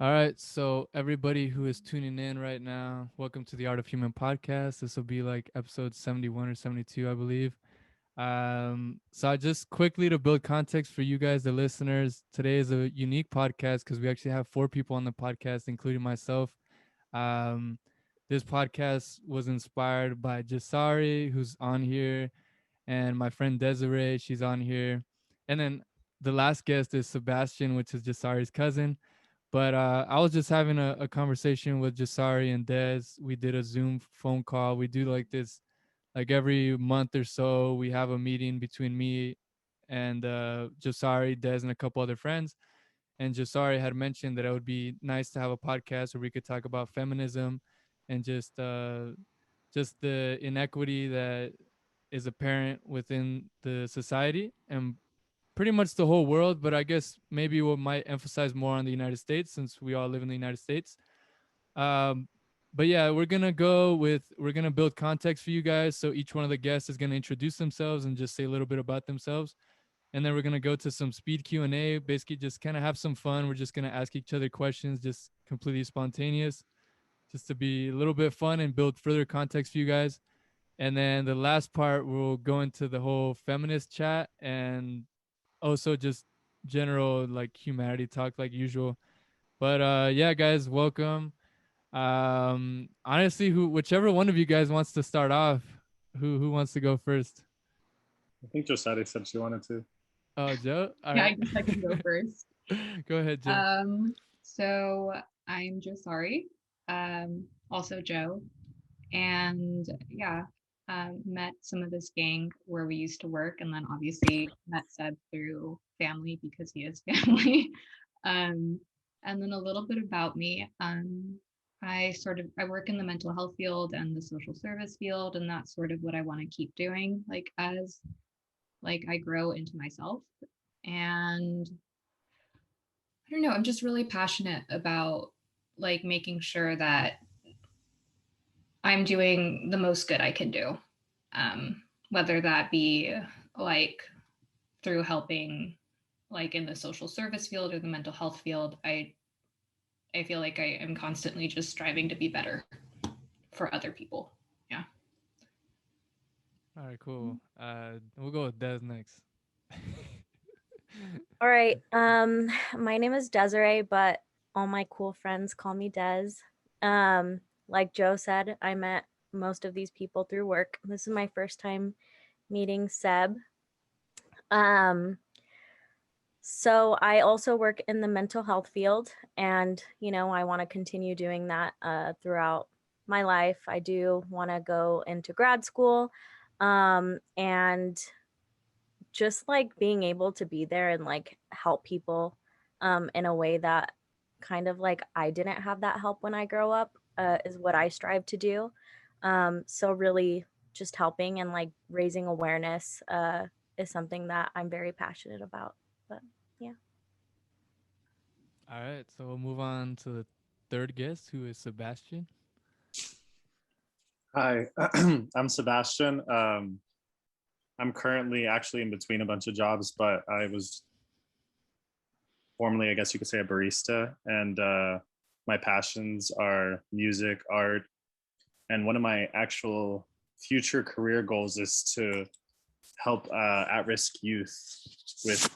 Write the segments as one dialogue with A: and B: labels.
A: All right, so everybody who is tuning in right now, welcome to the Art of Human podcast. This will be like episode 71 or 72, I believe. So I just quickly to build context for you guys, the listeners. Today is a unique podcast because we actually have four people on the podcast, including myself. Um, this podcast was inspired by Josary, who's on here, and my friend Desiree, she's on here, and then the last guest is Sebastian, which is Josary's cousin. But I was just having a conversation with Josary and Des. We did a Zoom phone call. We do like this, like every month or so. We have a meeting between me and Josary, Des, and a couple other friends. And Josary had mentioned that it would be nice to have a podcast where we could talk about feminism and just the inequity that is apparent within the society and pretty much the whole world, but I guess maybe we might emphasize more on the United States since we all live in the United States. Um, but yeah, we're gonna build context for you guys. So each one of the guests is gonna introduce themselves and just say a little bit about themselves, and then we're gonna go to some speed Q&A. Basically, just kind of have some fun. We're just gonna ask each other questions, just completely spontaneous, just to be a little bit fun and build further context for you guys. And then the last part, we'll go into the whole feminist chat and also just general like humanity talk like usual. But yeah, guys, welcome. Honestly, who whichever one of you guys wants to start off, who wants to go first?
B: I think Josady said she wanted to.
A: Oh, Joe. All
C: Yeah, I
A: right.
C: guess I can go first.
A: Go ahead, Joe.
C: So I'm Josary, also Joe, and yeah, met some of this gang where we used to work, and then obviously met Seb through family because he is family. um, and then a little bit about me. I work in the mental health field and the social service field, and that's sort of what I want to keep doing, like as like I grow into myself. And I don't know, I'm just really passionate about like making sure that I'm doing the most good I can do. Whether that be like through helping like in the social service field or the mental health field, I feel like I am constantly just striving to be better for other people. Yeah.
A: All right, cool. We'll go with Des next.
D: All right. My name is Desiree, but all my cool friends call me Des. Like Joe said, I met most of these people through work. This is my first time meeting Seb. Um, so I also work in the mental health field, and I want to continue doing that throughout my life. I do want to go into grad school, and just like being able to be there and like help people in a way that kind of like I didn't have that help when I grow up is what I strive to do. So really just helping and like raising awareness is something that I'm very passionate about. But yeah.
A: All right, so we'll move on to the third guest, who is Sebastian.
B: Hi, I'm Sebastian. I'm currently actually in between a bunch of jobs, but I was formerly, I guess you could say, a barista, and my passions are music, art, and one of my actual future career goals is to help at-risk youth with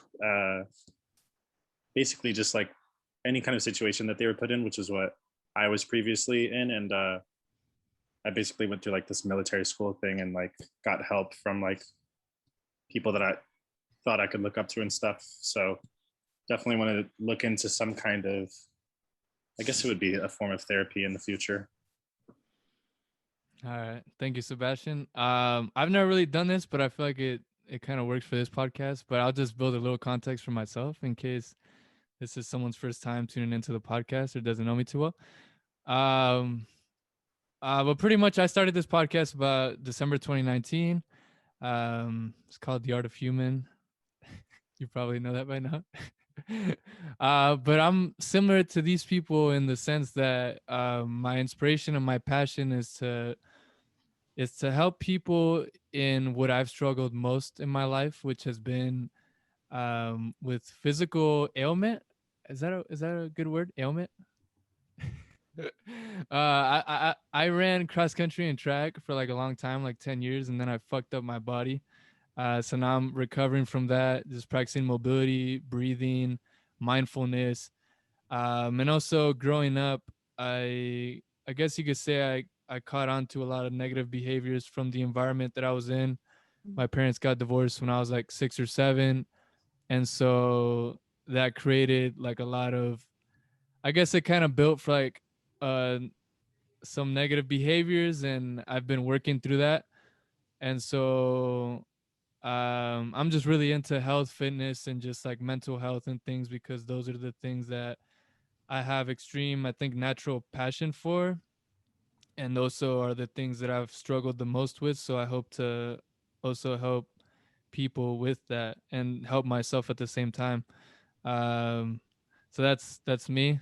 B: basically just like any kind of situation that they were put in, which is what I was previously in, and I basically went through like this military school thing and like got help from like people that I thought I could look up to and stuff. So definitely want to look into some kind of, I guess it would be a form of therapy in the future.
A: All right, thank you, Sebastian. I've never really done this, but I feel like it kind of works for this podcast. But I'll just build a little context for myself in case this is someone's first time tuning into the podcast or doesn't know me too well. Um, but pretty much, I started this podcast about December 2019. It's called The Art of Human. You probably know that by now. But I'm similar to these people in the sense that my inspiration and my passion is to help people in what I've struggled most in my life, which has been with physical ailment. Is that a good word? Ailment? I ran cross country and track for like a long time, like 10 years, and then I fucked up my body. So now I'm recovering from that, just practicing mobility, breathing, mindfulness, and also growing up. I guess you could say I caught on to a lot of negative behaviors from the environment that I was in. My parents got divorced when I was like 6 or 7, and so that created like a lot of, I guess it kind of built for like uh some negative behaviors, and I've been working through that. And so I'm just really into health, fitness, and just like mental health and things, because those are the things that I have extreme, I think, natural passion for. And also are the things that I've struggled the most with. So I hope to also help people with that and help myself at the same time. Um, so that's me.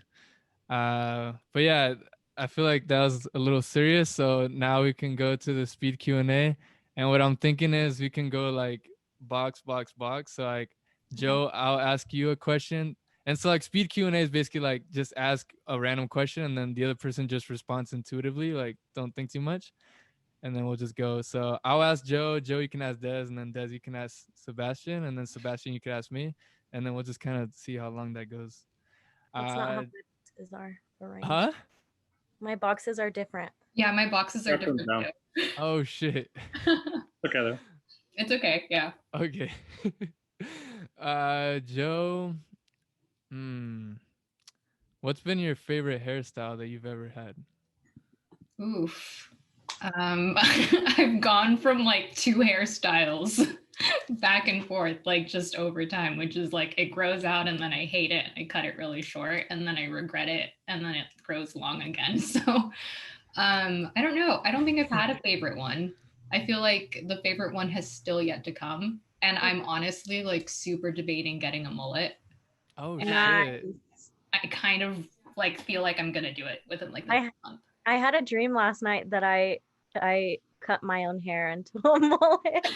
A: But yeah, I feel like that was a little serious. So now we can go to the speed Q&A. And what I'm thinking is we can go like box, box, box. So like, Joe, I'll ask you a question. And so like speed Q&A is basically like just ask a random question and then the other person just responds intuitively, like don't think too much. And then we'll just go. So I'll ask Joe, Joe, you can ask Des, and then Des, you can ask Sebastian, and then Sebastian, you can ask me. And then we'll just kind of see how long that goes.
D: That's not how
A: Uh,
D: my boxes are arranged.
A: huh?
D: My boxes are different.
C: Yeah, my boxes are
B: Up and
C: different
B: down.
C: too.
A: Oh shit.
B: Okay, though.
C: It's okay. Yeah.
A: Okay. Joe, hmm. What's been your favorite hairstyle that you've ever had?
C: Oof. I've gone from like two hairstyles back and forth, like just over time, which is like it grows out and then I hate it. I cut it really short and then I regret it and then it grows long again. So I don't know. I don't think I've had a favorite one. I feel like the favorite one has still yet to come. And I'm honestly like super debating getting a mullet.
A: Oh
C: And
A: shit.
C: I kind of like feel like I'm gonna do it within like the next month.
D: I had a dream last night that I cut my own hair into a mullet.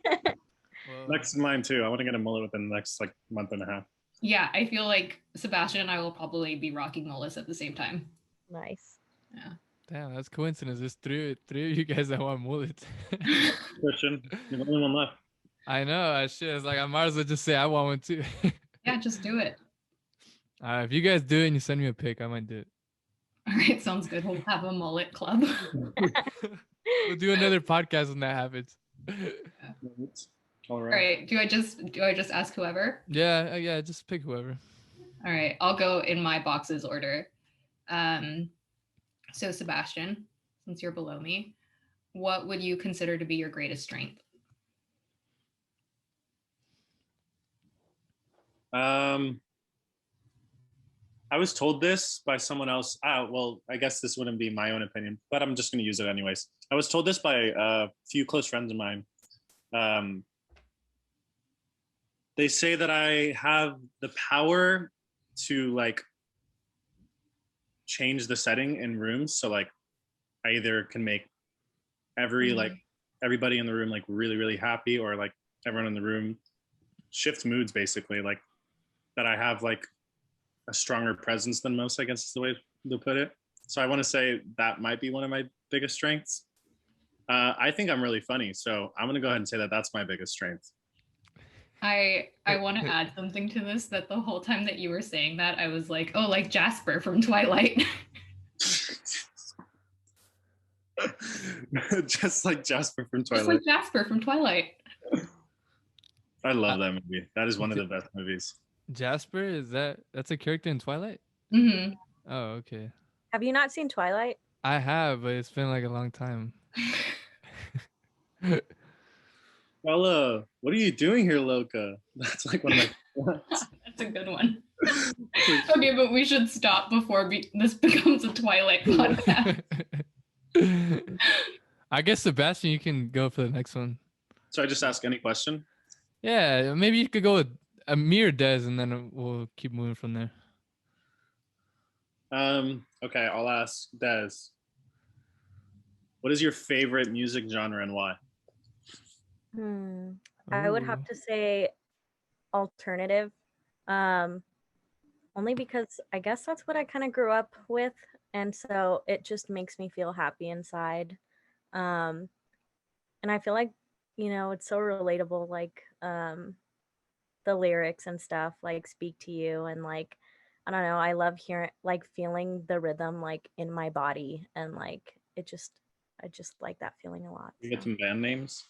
A: Whoa.
B: Next in mine too. I want to get a mullet within the next like month and a half.
C: Yeah, I feel like Sebastian and I will probably be rocking mullets at the same time.
D: Nice.
C: Yeah.
A: Damn, that's coincidence. There's three of you guys that want mullets.
B: Christian, you're the only one left.
A: I know. Shit. It's like I might as well just say I want one too.
C: Yeah, just do it.
A: If you guys do it and you send me a pic, I might do it.
C: All right, sounds good. We'll have a mullet club.
A: We'll do another podcast when that happens.
B: All
C: All
B: right.
C: right, do I just ask whoever?
A: Yeah, just pick whoever.
C: All right, I'll go in my boxes order. So Sebastian, since you're below me, what would you consider to be your greatest strength?
B: I was told this by someone else. Well, I guess this wouldn't be my own opinion, but I'm just going to use it anyways. I was told this by a few close friends of mine. They say that I have the power to like change the setting in rooms. So like I either can make everybody in the room like really, really happy, or like everyone in the room shift moods basically. Like that I have like a stronger presence than most, I guess is the way to put it. So I want to say that might be one of my biggest strengths. I think I'm really funny, so I'm gonna go ahead and say that that's my biggest strength.
C: I want to add something to this, that the whole time that you were saying that, I was like, oh, like Jasper from Twilight.
B: Just like Jasper from Twilight.
C: Just like Jasper from Twilight.
B: I love that movie. That is one of the best movies.
A: Jasper, that's a character in Twilight?
C: Mm-hmm.
A: Oh, okay.
D: Have you not seen Twilight?
A: I have, but it's been like a long time.
B: Bella, what are you doing here, Loca? That's like one of my.
C: That's a good one. Okay, but we should stop before this becomes a Twilight podcast.
A: I guess Sebastian, you can go for the next one.
B: So I just ask any question.
A: Yeah, maybe you could go with me or Des, and then we'll keep moving from there.
B: Okay, I'll ask Des. What is your favorite music genre and why?
D: I would have to say alternative. Only because I guess that's what I kind of grew up with. And so it just makes me feel happy inside. And I feel like, it's so relatable, like the lyrics and stuff like speak to you, and like I don't know, I love hearing, like, feeling the rhythm like in my body, and like I just like that feeling a lot.
B: You get some band names?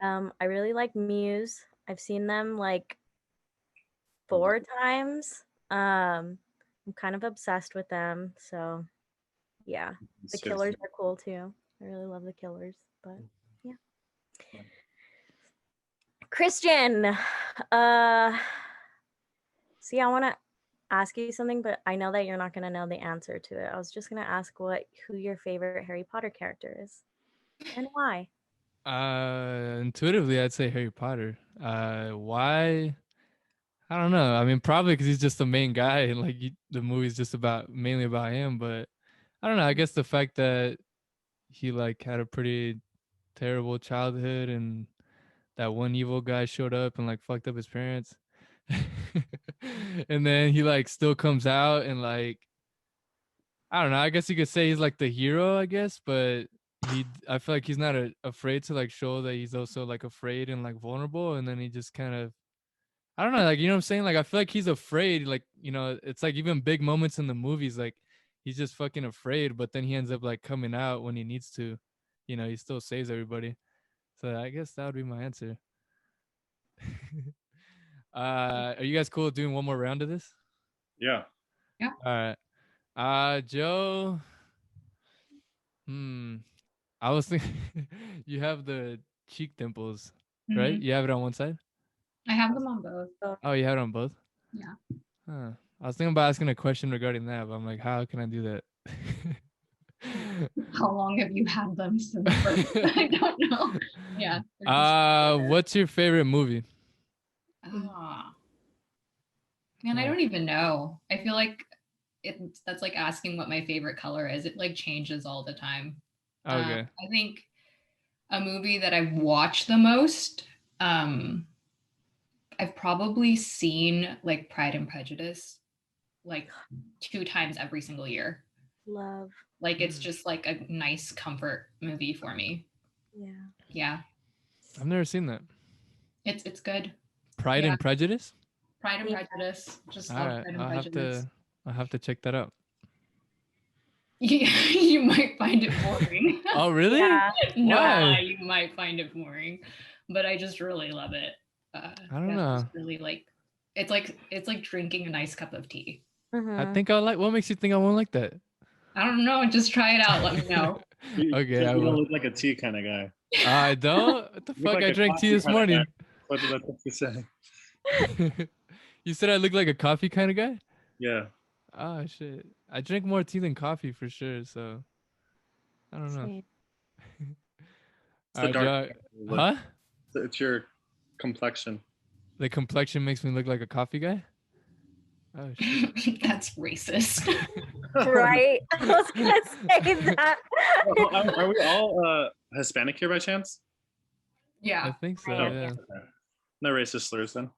D: I really like Muse. I've seen them like 4 times. I'm kind of obsessed with them, so yeah. The Killers are cool too. I really love the Killers, but yeah. Christian, see, I want to ask you something, but I know that you're not going to know the answer to it. I was just going to ask who your favorite Harry Potter character is and why.
A: Intuitively, I'd say Harry Potter. Why? I don't know. I mean, probably because he's just the main guy, and like the movie's just mainly about him. But I don't know. I guess the fact that he like had a pretty terrible childhood, and that one evil guy showed up and like fucked up his parents, and then he like still comes out and like I don't know. I guess you could say he's like the hero, I guess, but I feel like he's not afraid to like show that he's also like afraid and like vulnerable, and then he just kind of I don't know, like, you know what I'm saying? Like, I feel like he's afraid, like, it's like even big moments in the movies, like, he's just fucking afraid, but then he ends up like coming out when he needs to. He still saves everybody. So I guess that would be my answer. Are you guys cool with doing one more round of this?
B: Yeah.
C: Yeah.
A: All right. Joe. I was thinking you have the cheek dimples, right?
C: Mhm.
A: You have it on one side?
C: I have them on both.
A: Oh, you have it on both?
C: Yeah.
A: Huh. I was thinking about asking a question regarding that, but I'm like, how can I do that?
C: How long have you had them since birth? I don't know. Yeah.
A: What's your favorite movie?
C: Man, I don't even know. I feel like that's like asking what my favorite color is. It like changes all the time.
A: Okay.
C: I think a movie that I've watched the most, I've probably seen like Pride and Prejudice like 2 times every single year.
D: Love.
C: Like it's just like a nice comfort movie for me.
D: Yeah.
C: Yeah.
A: I've never seen that.
C: It's good.
A: Pride and Prejudice?
C: Pride and Prejudice. Just
A: All
C: love
A: right.
C: Pride and Prejudice.
A: I'll have to check that out.
C: You might find it boring.
A: Oh, really?
D: Yeah.
C: No,
A: Why?
C: you might find it boring, but I just really love it.
A: I don't know.
C: It's really like it's like drinking a nice cup of tea.
A: I think I'll like. What makes you think I won't like that?
C: I don't know. Just try it out. Let me know.
A: Okay, I
B: You don't
A: will.
B: look like a tea kind of guy.
A: I don't. What the
B: You look
A: fuck?
B: like
A: I
B: a
A: drank tea
B: coffee
A: this
B: kinda
A: morning.
B: guy. That's what you say.
A: You said I look like a coffee kind of guy?
B: Yeah.
A: Oh shit! I drink more tea than coffee for sure. So I don't know.
D: Same.
B: It's the dark
A: Joe,
B: look.
A: huh?
B: It's your complexion.
A: The complexion makes me look like a coffee guy. Oh shit!
C: That's racist.
D: Right? I was gonna say that.
B: Are we all Hispanic here by chance?
A: I
C: Yeah.
A: think so.
D: I am,
A: Yeah.
B: Okay. No racist slurs then.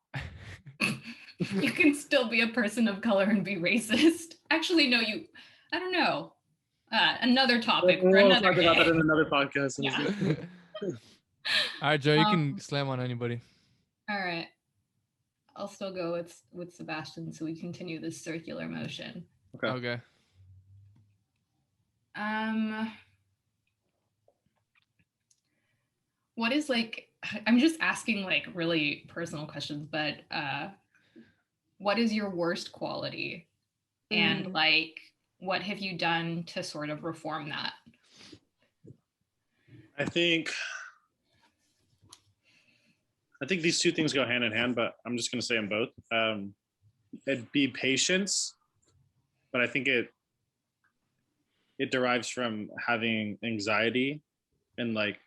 C: You can still be a person of color and be racist. Actually, no, I don't know. Another topic for
B: We'll
C: another
B: talk about that
C: day.
B: in another podcast.
C: Yeah.
A: All right, Joe, you can slam on anybody.
C: All right. I'll still go with Sebastian, so we continue this circular motion.
A: Okay.
C: What is like? I'm just asking like really personal questions, but what is your worst quality, and like what have you done to sort of reform that?
B: I think these two things go hand in hand, but I'm just going to say them both. It'd be patience, but I think it derives from having anxiety and like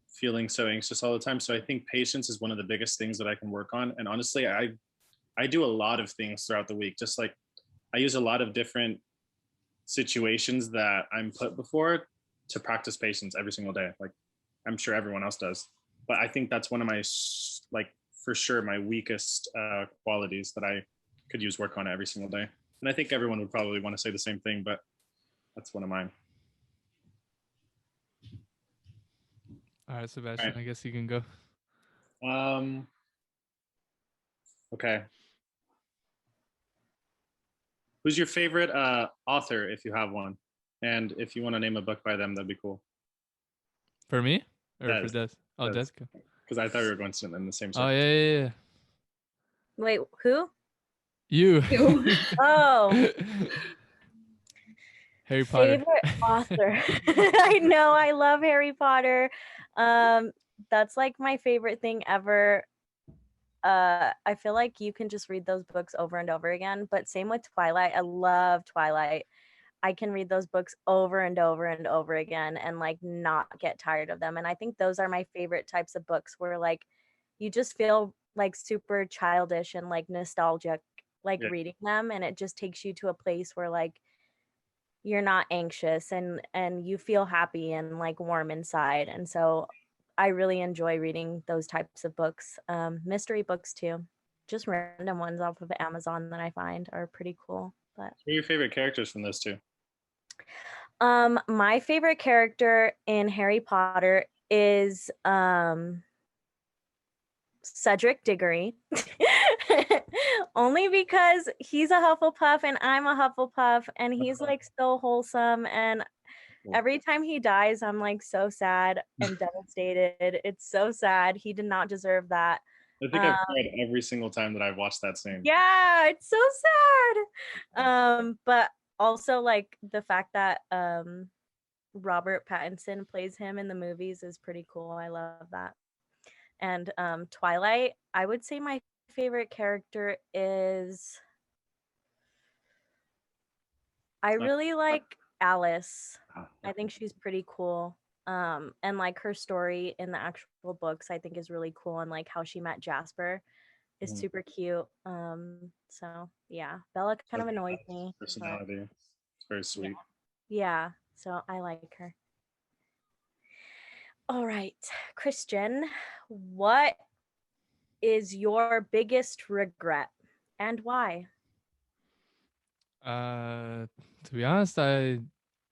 B: feeling so anxious all the time. So I think patience is one of the biggest things that I can work on. And honestly, I do a lot of things throughout the week. Just like I use a lot of different situations that I'm put before to practice patience every single day. Like I'm sure everyone else does, but I think that's one of my, like for sure, my weakest qualities that I could use work on every single day. And I think everyone would probably want to say the same thing, but That's one of mine.
A: All right, Sebastian,
B: All
A: I guess you can go.
B: right. Okay. Who's your favorite author, if you have one? And if you want to name a book by them, that'd be cool.
A: For me or for
B: Des.
A: Des? Oh, Des.
B: Because I thought we were going to in the same
A: Oh
B: circle.
A: yeah.
D: Wait, who?
A: You.
C: Ew.
D: Oh,
A: Harry Potter.
D: favorite author. I know, I love Harry Potter. That's like my favorite thing ever. I feel like you can just read those books over and over again, but same with Twilight. I love Twilight. I can read those books over and over and over again and like not get tired of them. And I think those are my favorite types of books where like you just feel like super childish and like nostalgic like
B: Yeah.
D: reading them, and it just takes you to a place where like you're not anxious and you feel happy and like warm inside. And so I really enjoy reading those types of books. Mystery books too. Just random ones off of Amazon that I find are pretty cool. But
B: Who are your favorite characters from those two?
D: my favorite character in Harry Potter is Cedric Diggory. Only because he's a Hufflepuff and I'm a Hufflepuff, and he's like so wholesome, and every time he dies I'm like so sad and devastated. It's so sad. He did not deserve that.
B: I think I've cried every single time that I've watched that scene.
D: Yeah, it's so sad. But also like the fact that Robert Pattinson plays him in the movies is pretty cool. I love that. And Twilight, I would say my favorite character is, I really like Alice. I think she's pretty cool. And like her story in the actual books I think is really cool, and like how she met Jasper is super cute. So yeah, Bella kind of annoys me.
B: Personality. It's very sweet.
D: Yeah, so I like her. All right, Christian, what is your biggest regret and why?
A: To be honest, I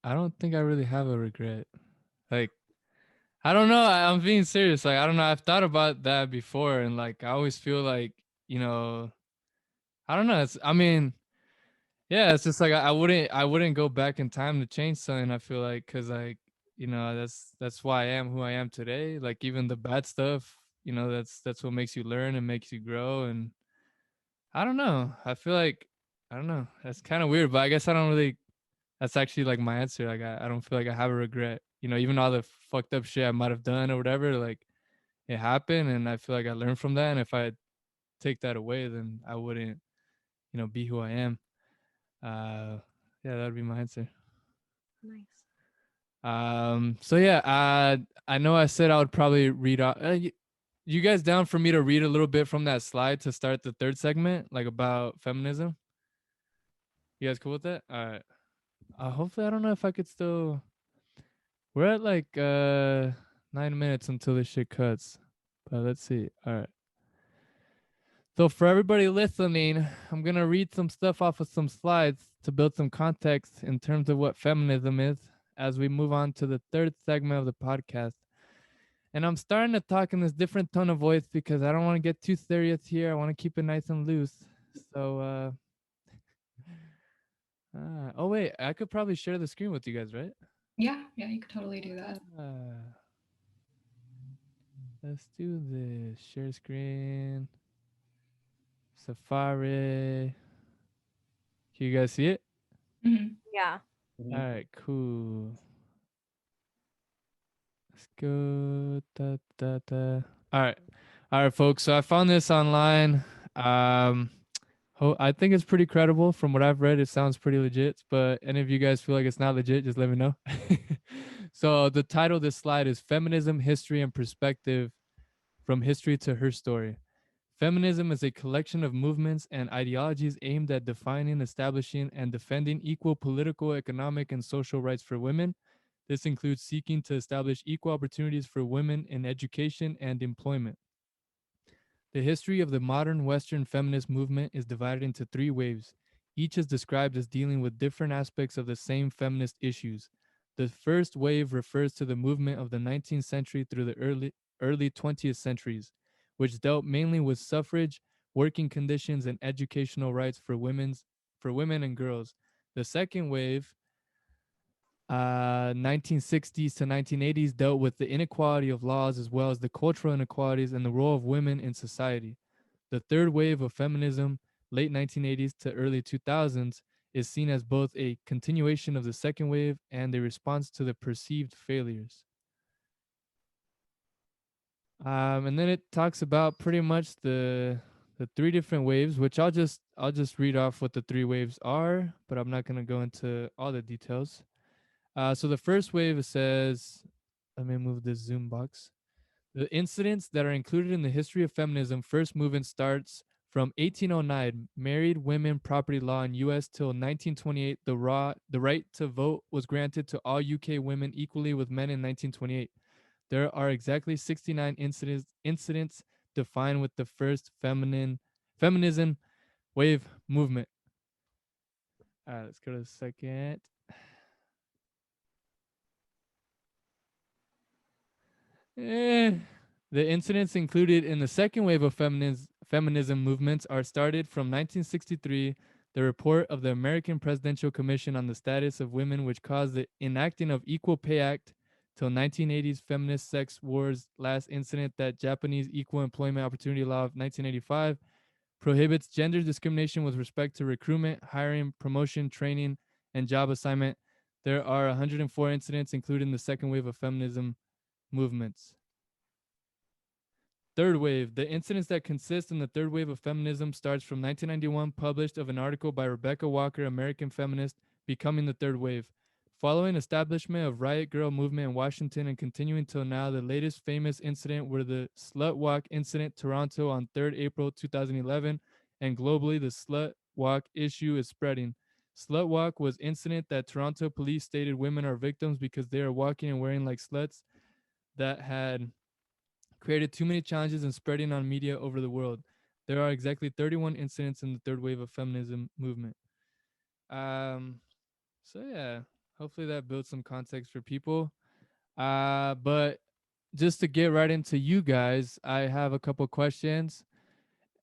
A: don't think I really have a regret. Like, I don't know. I'm being serious. Like, I don't know. I've thought about that before, and like, I always feel like, I don't know. I mean, yeah, it's just like I wouldn't go back in time to change something. I feel like, cause like, that's why I am who I am today. Like, even the bad stuff, that's what makes you learn and makes you grow. And I don't know. I feel like, I don't know. That's kind of weird, but I guess I don't really. That's actually like my answer. Like, I don't feel like I have a regret. Even all the fucked up shit I might have done or whatever. Like, it happened, and I feel like I learned from that. And if I take that away, then I wouldn't, be who I am. Yeah, that would be my answer.
D: Nice.
A: So yeah, I know I said I would probably read out. You guys down for me to read a little bit from that slide to start the third segment, like about feminism? You guys cool with that? All right. Hopefully, I don't know if I could still. We're at like 9 minutes until this shit cuts, but let's see. All right. So for everybody listening, I'm gonna read some stuff off of some slides to build some context in terms of what feminism is as we move on to the third segment of the podcast. And I'm starting to talk in this different tone of voice because I don't want to get too serious here. I want to keep it nice and loose. So oh wait, I could probably share the screen with you guys, right?
C: Yeah, you could totally do that.
A: Let's do this. Share screen. Safari. Can you guys see it?
C: Mhm.
D: Yeah.
A: All right, cool. Let's go. Da, da, da. All right, folks. So I found this online. I think it's pretty credible from what I've read. It sounds pretty legit. But any of you guys feel like it's not legit, just let me know. So the title of this slide is "Feminism: History and Perspective, from History to Her Story." Feminism is a collection of movements and ideologies aimed at defining, establishing, and defending equal political, economic, and social rights for women. This includes seeking to establish equal opportunities for women in education and employment. The history of the modern Western feminist movement is divided into three waves, Each is described as dealing with different aspects of the same feminist issues. The first wave refers to the movement of the 19th century through the early 20th centuries, which dealt mainly with suffrage, working conditions, and educational rights for women and girls. The second wave, 1960s to 1980s, dealt with the inequality of laws as well as the cultural inequalities and the role of women in society. The third wave of feminism, late 1980s to early 2000s, is seen as both a continuation of the second wave and a response to the perceived failures. And then it talks about pretty much the three different waves, which I'll just read off what the three waves are, but I'm not gonna go into all the details. So the first wave, it says, let me move this Zoom box. The incidents that are included in the history of feminism first movement starts from 1809, married women property law in U.S. till 1928. The right to vote was granted to all UK women equally with men in 1928. There are exactly 69 incidents defined with the first feminism wave movement. All right, let's go to the second. Eh. The incidents included in the second wave of feminism movements are started from 1963, the report of the American Presidential Commission on the Status of Women, which caused the enacting of Equal Pay Act, till 1980s feminist sex wars last incident that Japanese Equal Employment Opportunity Law of 1985 prohibits gender discrimination with respect to recruitment, hiring, promotion, training, and job assignment. There are 104 incidents included in the second wave of feminism movements. Third wave. The incidents that consist in the third wave of feminism starts from 1991, published of an article by Rebecca Walker, American Feminist, Becoming the Third Wave. Following establishment of Riot Girl movement in Washington and continuing till now, the latest famous incident were the Slut Walk incident, Toronto on 3rd April 2011, and globally the Slut Walk issue is spreading. Slut Walk was incident that Toronto police stated women are victims because they are walking and wearing like sluts that had created too many challenges and spreading on media over the world. There are exactly 31 incidents in the third wave of feminism movement. So yeah, hopefully that builds some context for people. But just to get right into you guys, I have a couple questions.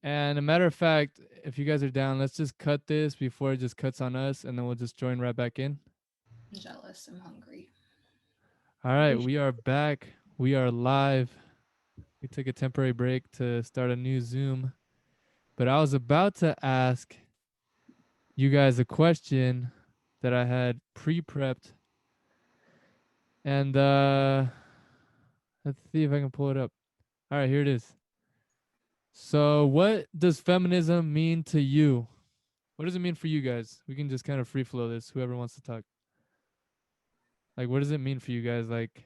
A: And a matter of fact, if you guys are down, let's just cut this before it just cuts on us, and then we'll just join right back in.
C: I'm jealous. I'm hungry.
A: All right, we are back. We are live. We took a temporary break to start a new Zoom. But I was about to ask you guys a question that I had pre-prepped. And let's see if I can pull it up. All right, here it is. So, what does feminism mean to you? What does it mean for you guys? We can just kind of free flow this, whoever wants to talk. Like, what does it mean for you guys? Like,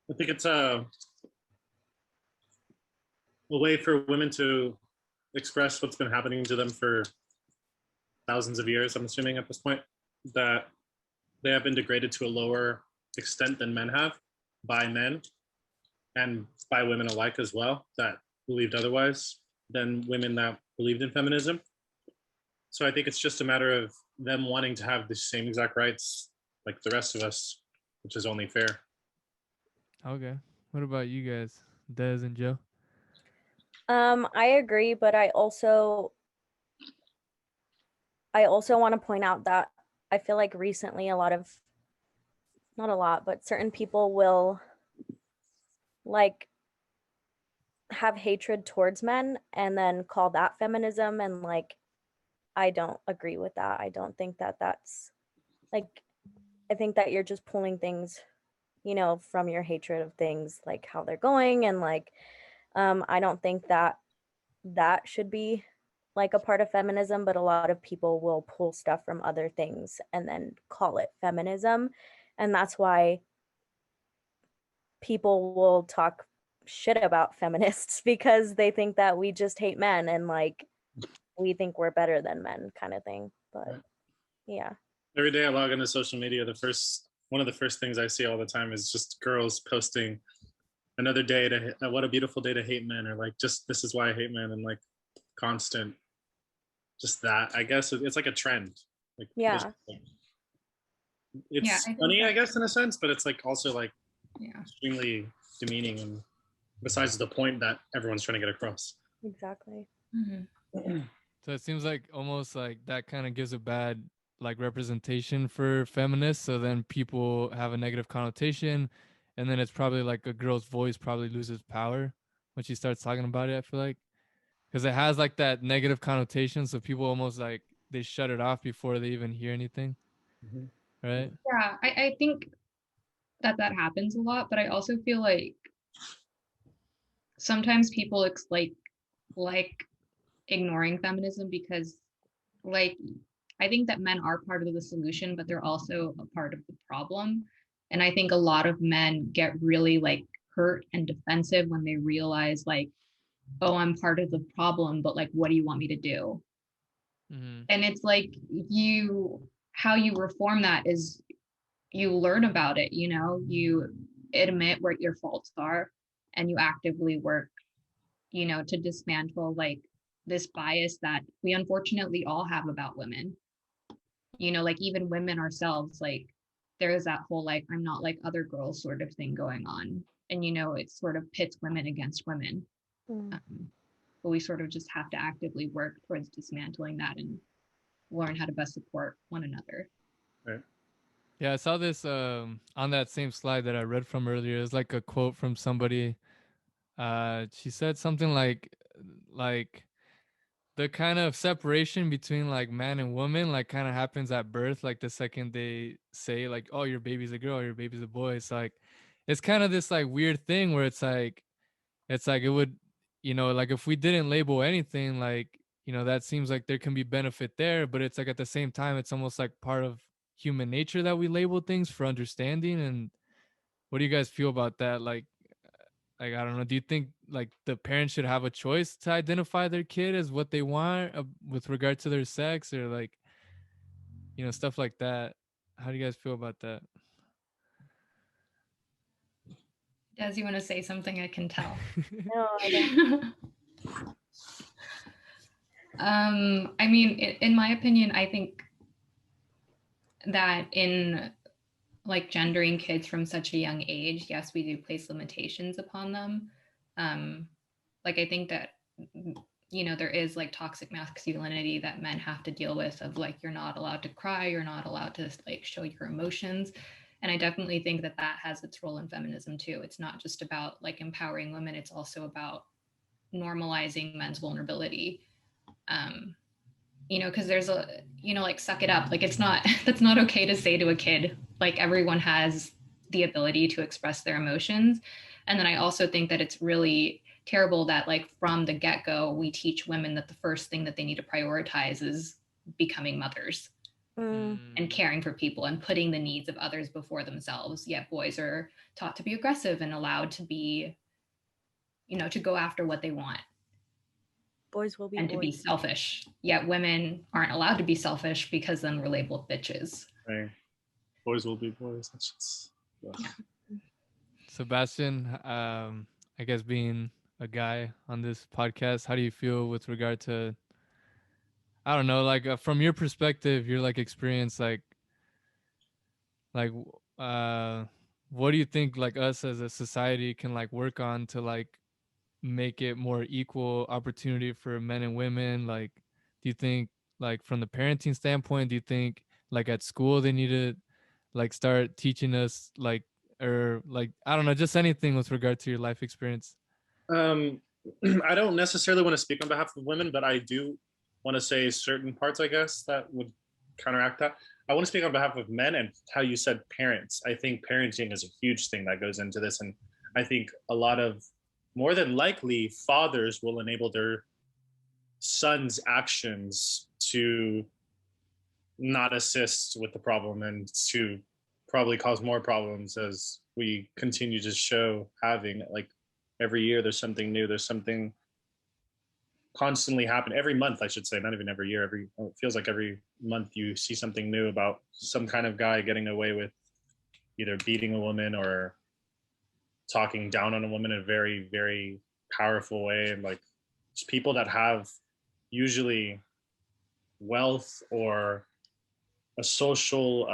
B: I think it's a way for women to express what's been happening to them for thousands of years, I'm assuming at this point, that they have been degraded to a lower extent than men have by men and by women alike as well, that believed otherwise than women that believed in feminism. So I think it's just a matter of them wanting to have the same exact rights like the rest of us, which is only fair.
A: okay. What about you guys, Des and Joe?
D: I agree, but I also want to point out that I feel like recently not a lot, but certain people will like have hatred towards men and then call that feminism, and like I don't agree with that. I don't think that that's like, I think that you're just pulling things, from your hatred of things, like how they're going, and like I don't think that that should be like a part of feminism, but a lot of people will pull stuff from other things and then call it feminism. And that's why people will talk shit about feminists because they think that we just hate men and like we think we're better than men kind of thing. But yeah.
B: Every day I log into social media, one of the first things I see all the time is just girls posting another day what a beautiful day to hate men, or like just this is why I hate men, and like constant just that, I guess it's like a trend. Like,
D: Yeah.
B: it's
C: I think
B: funny, I
C: that-
B: guess, in a sense, but it's like also like
C: yeah.
B: extremely demeaning, and besides the point that everyone's trying to get across.
D: Exactly.
C: Mhm.
A: So it seems like almost like that kind of gives a bad like representation for feminists. So then people have a negative connotation, and then it's probably like a girl's voice probably loses power when she starts talking about it. I feel like because it has like that negative connotation, so people almost like they shut it off before they even hear anything,
B: Mhm.
A: right?
C: Yeah, I think that happens a lot, but I also feel like sometimes people like ignoring feminism because like I think that men are part of the solution, but they're also a part of the problem. And I think a lot of men get really like hurt and defensive when they realize like, oh, I'm part of the problem, but like, what do you want me to do?
A: Mm-hmm.
C: And it's like how you reform that is you learn about it, you admit what your faults are and you actively work, to dismantle like this bias that we unfortunately all have about women. Like even women ourselves, like there is that whole like I'm not like other girls sort of thing going on. And it sort of pits women against women.
D: Mm.
C: But we sort of just have to actively work towards dismantling that and learn how to best support one another.
B: Right.
A: Yeah, I saw this on that same slide that I read from earlier. It's like a quote from somebody. She said something like the kind of separation between like man and woman like kind of happens at birth, like the second they say like, oh, your baby's a girl, or your baby's a boy. It's like it's kind of this like weird thing where it's like it would, like if we didn't label anything, like, that seems like there can be benefit there, but it's like at the same time it's almost like part of human nature that we label things for understanding. And what do you guys feel about that? Like I don't know, do you think like the parents should have a choice to identify their kid as what they want with regard to their sex, or like, stuff like that? How do you guys feel about that?
C: Des, you want to say something? I can tell.
D: No, I don't.
C: I mean, in my opinion, I think that in like gendering kids from such a young age, yes, we do place limitations upon them. Like I think that there is like toxic masculinity that men have to deal with, of like you're not allowed to cry, you're not allowed to like show your emotions. And I definitely think that has its role in feminism too. It's not just about like empowering women, it's also about normalizing men's vulnerability. Because there's like suck it up, like it's not that's not okay to say to a kid. Like everyone has the ability to express their emotions. And then I also think that it's really terrible that like from the get-go we teach women that the first thing that they need to prioritize is becoming mothers and caring for people and putting the needs of others before themselves. Yet boys are taught to be aggressive and allowed to be, to go after what they want
D: Boys will be
C: and to be
D: boys.
C: selfish. Yet women aren't allowed to be selfish because then we're labeled bitches.
B: Right. Boys will be boys. That's just,
C: Yeah.
A: Sebastian, I guess being a guy on this podcast, how do you feel with regard to, I don't know, like from your perspective, your like experience, like, uh, what do you think like us as a society can like work on to like make it more equal opportunity for men and women? Like, do you think like from the parenting standpoint, do you think like at school they need to like start teaching us like, or like, I don't know, just anything with regard to your life experience?
B: um, I don't necessarily want to speak on behalf of women, but I do want to say certain parts, I guess, that would counteract that. I want to speak on behalf of men and how you said parents. I think parenting is a huge thing that goes into this. And I think a lot of, more than likely, fathers will enable their sons' actions to not assist with the problem and to probably cause more problems as we continue to show having like every year there's something new, there's something constantly happen every month, I should say, not even every year, it feels like every month you see something new about some kind of guy getting away with either beating a woman or talking down on a woman in a very, very powerful way. And like just people that have usually wealth or a social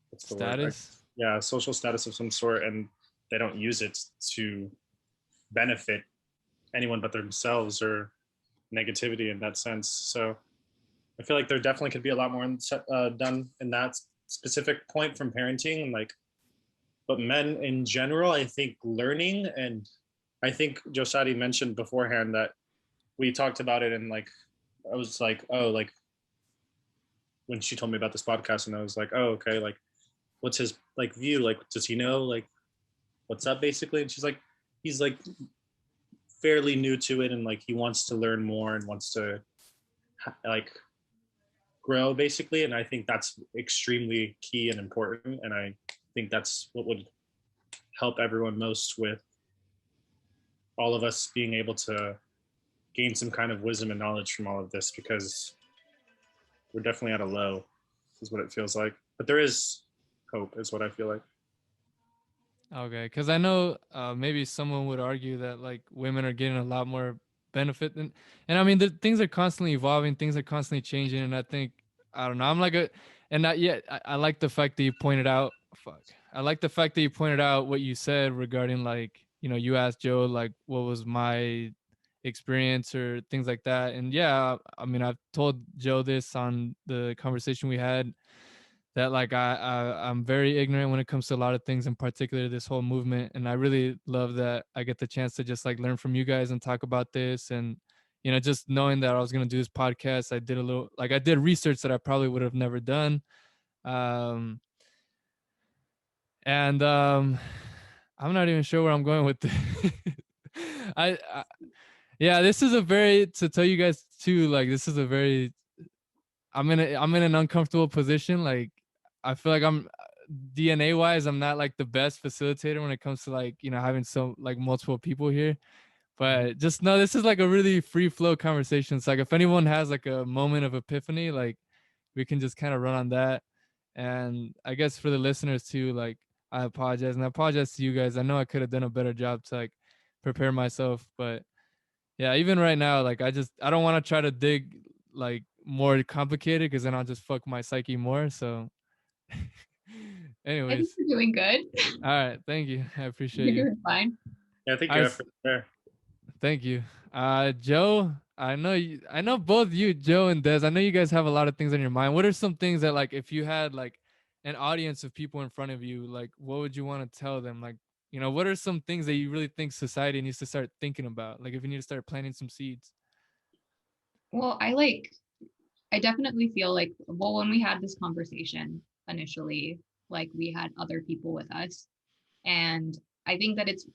B: what's the word?
A: Status.
B: Yeah, social status of some sort, and they don't use it to benefit anyone but themselves or negativity in that sense. So I feel like there definitely could be a lot more done in that specific point from parenting and like, but men in general, I think learning, and I think Josary mentioned beforehand that we talked about it, and like I was like, oh, like when she told me about this podcast, and I was like, oh, okay, like what's his like view? Like, does he know like what's up basically? And she's like, he's like fairly new to it, and like he wants to learn more and wants to like grow basically. And I think that's extremely key and important. And I think that's what would help everyone most with all of us being able to gain some kind of wisdom and knowledge from all of this, because we're definitely at a low, is what it feels like. But there is hope, is what I feel like.
A: Okay, because I know maybe someone would argue that like women are getting a lot more benefit than, and I mean things are constantly evolving, things are constantly changing, and I think I don't know. I'm like a, and not yet. I like the fact that you pointed out. Fuck. I like the fact that you pointed out what you said regarding like you asked Joe like what was my experience or things like that, and yeah, I mean I've told Joe this on the conversation we had that like I'm very ignorant when it comes to a lot of things, in particular this whole movement, and I really love that I get the chance to just like learn from you guys and talk about this. And just knowing that I was going to do this podcast, I did a little, like I did research that I probably would have never done. um and I'm not even sure where I'm going with this. I yeah, this is a very, to tell you guys too, like this is a very, I'm in an uncomfortable position. Like I feel like I'm DNA wise, I'm not like the best facilitator when it comes to like, having so like multiple people here. But just know this is like a really free flow conversation. It's like if anyone has like a moment of epiphany, like we can just kind of run on that. And I guess for the listeners too, like I apologize, and I apologize to you guys. I know I could have done a better job to like prepare myself, but yeah, even right now, like I don't want to try to dig like more complicated because then I'll just fuck my psyche more. So
C: I think
A: anyways,
C: you're doing good.
A: all right, thank you. I appreciate
C: You're
A: you.
C: doing fine.
B: Yeah, I think
A: All
B: your
A: right,
B: effort there.
A: thank you. Joe, I know both you, Joe and Des, I know you guys have a lot of things on your mind. What are some things that like if you had like an audience of people in front of you, like what would you want to tell them? Like, what are some things that you really think society needs to start thinking about? Like if you need to start planting some seeds.
C: Well, I definitely feel like, well, when we had this conversation initially, like we had other people with us. And I think that it's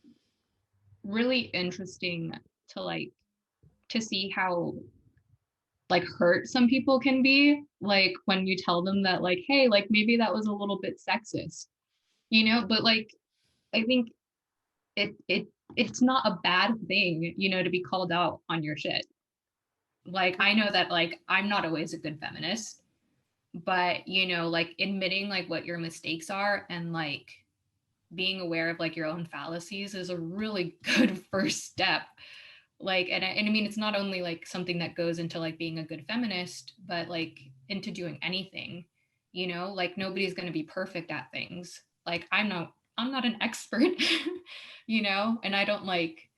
C: really interesting to to see how like hurt some people can be, like when you tell them that like, hey, like maybe that was a little bit sexist, but like I think it's not a bad thing, to be called out on your shit. Like I know that like I'm not always a good feminist, but like admitting like what your mistakes are and like being aware of like your own fallacies is a really good first step. Like and I mean it's not only like something that goes into like being a good feminist, but like into doing anything. Like nobody's going to be perfect at things. Like I'm not an expert. And I don't like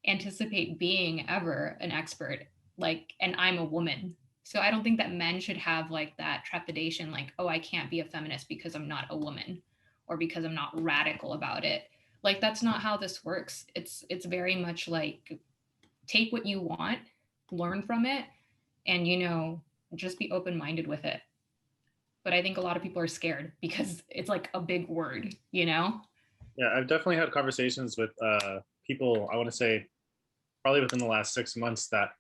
C: anticipate being ever an expert, like, and I'm a woman. So I don't think that men should have like that trepidation, like, oh, I can't be a feminist because I'm not a woman or because I'm not radical about it. Like that's not how this works. It's very much like take what you want, learn from it, and just be open-minded with it. But I think a lot of people are scared because it's like a big word.
B: Yeah, I've definitely had conversations with people, I want to say probably within the last 6 months, that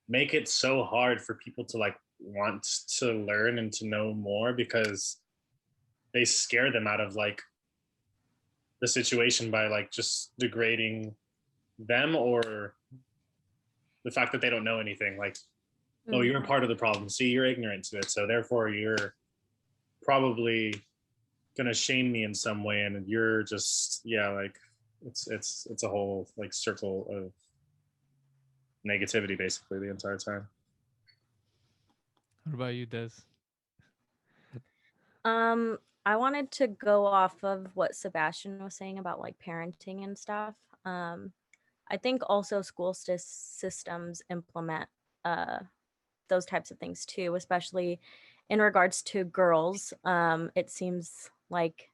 B: make it so hard for people to like want to learn and to know more, because they scare them out of like the situation by like just degrading them, or the fact that they don't know anything. Like, oh, you're a part of the problem. See, you're ignorant to it, so therefore you're probably gonna shame me in some way, and you're just, yeah, like it's a whole like circle of negativity basically the entire time.
A: What about you, Des?
D: I wanted to go off of what Sebastian was saying about like parenting and stuff. Um, I think also school systems implement uh those types of things too, especially in regards to girls. It seems like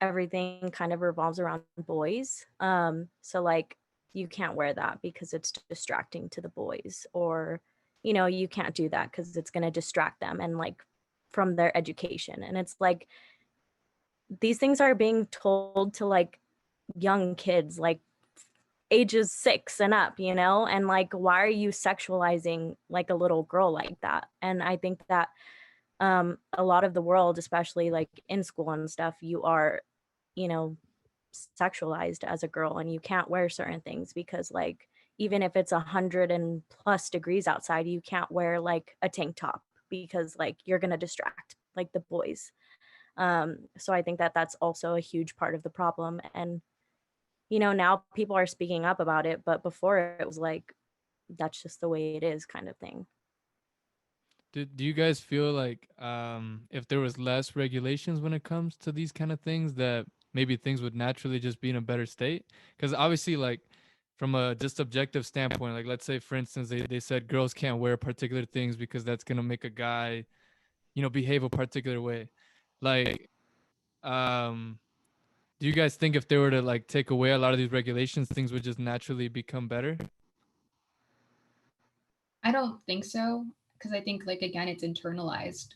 D: everything kind of revolves around boys. So like you can't wear that because it's distracting to the boys, or you can't do that because it's going to distract them and like from their education. And it's like these things are being told to like young kids, like ages 6 and up, and like why are you sexualizing like a little girl like that? And I think that a lot of the world, especially like in school and stuff, you are you know sexualized as a girl, and you can't wear certain things because like even if it's 100+ degrees outside, you can't wear like a tank top because like you're going to distract like the boys. So I think that that's also a huge part of the problem. And now people are speaking up about it, but before it was like that's just the way it is kind of thing.
A: Do you guys feel like if there was less regulations when it comes to these kind of things, that maybe things would naturally just be in a better state? Because obviously, like from a just objective standpoint, like let's say for instance they said girls can't wear particular things because that's gonna make a guy, behave a particular way. Like, um, do you guys think if they were to like take away a lot of these regulations, things would just naturally become better?
C: I don't think so, because I think like again it's internalized.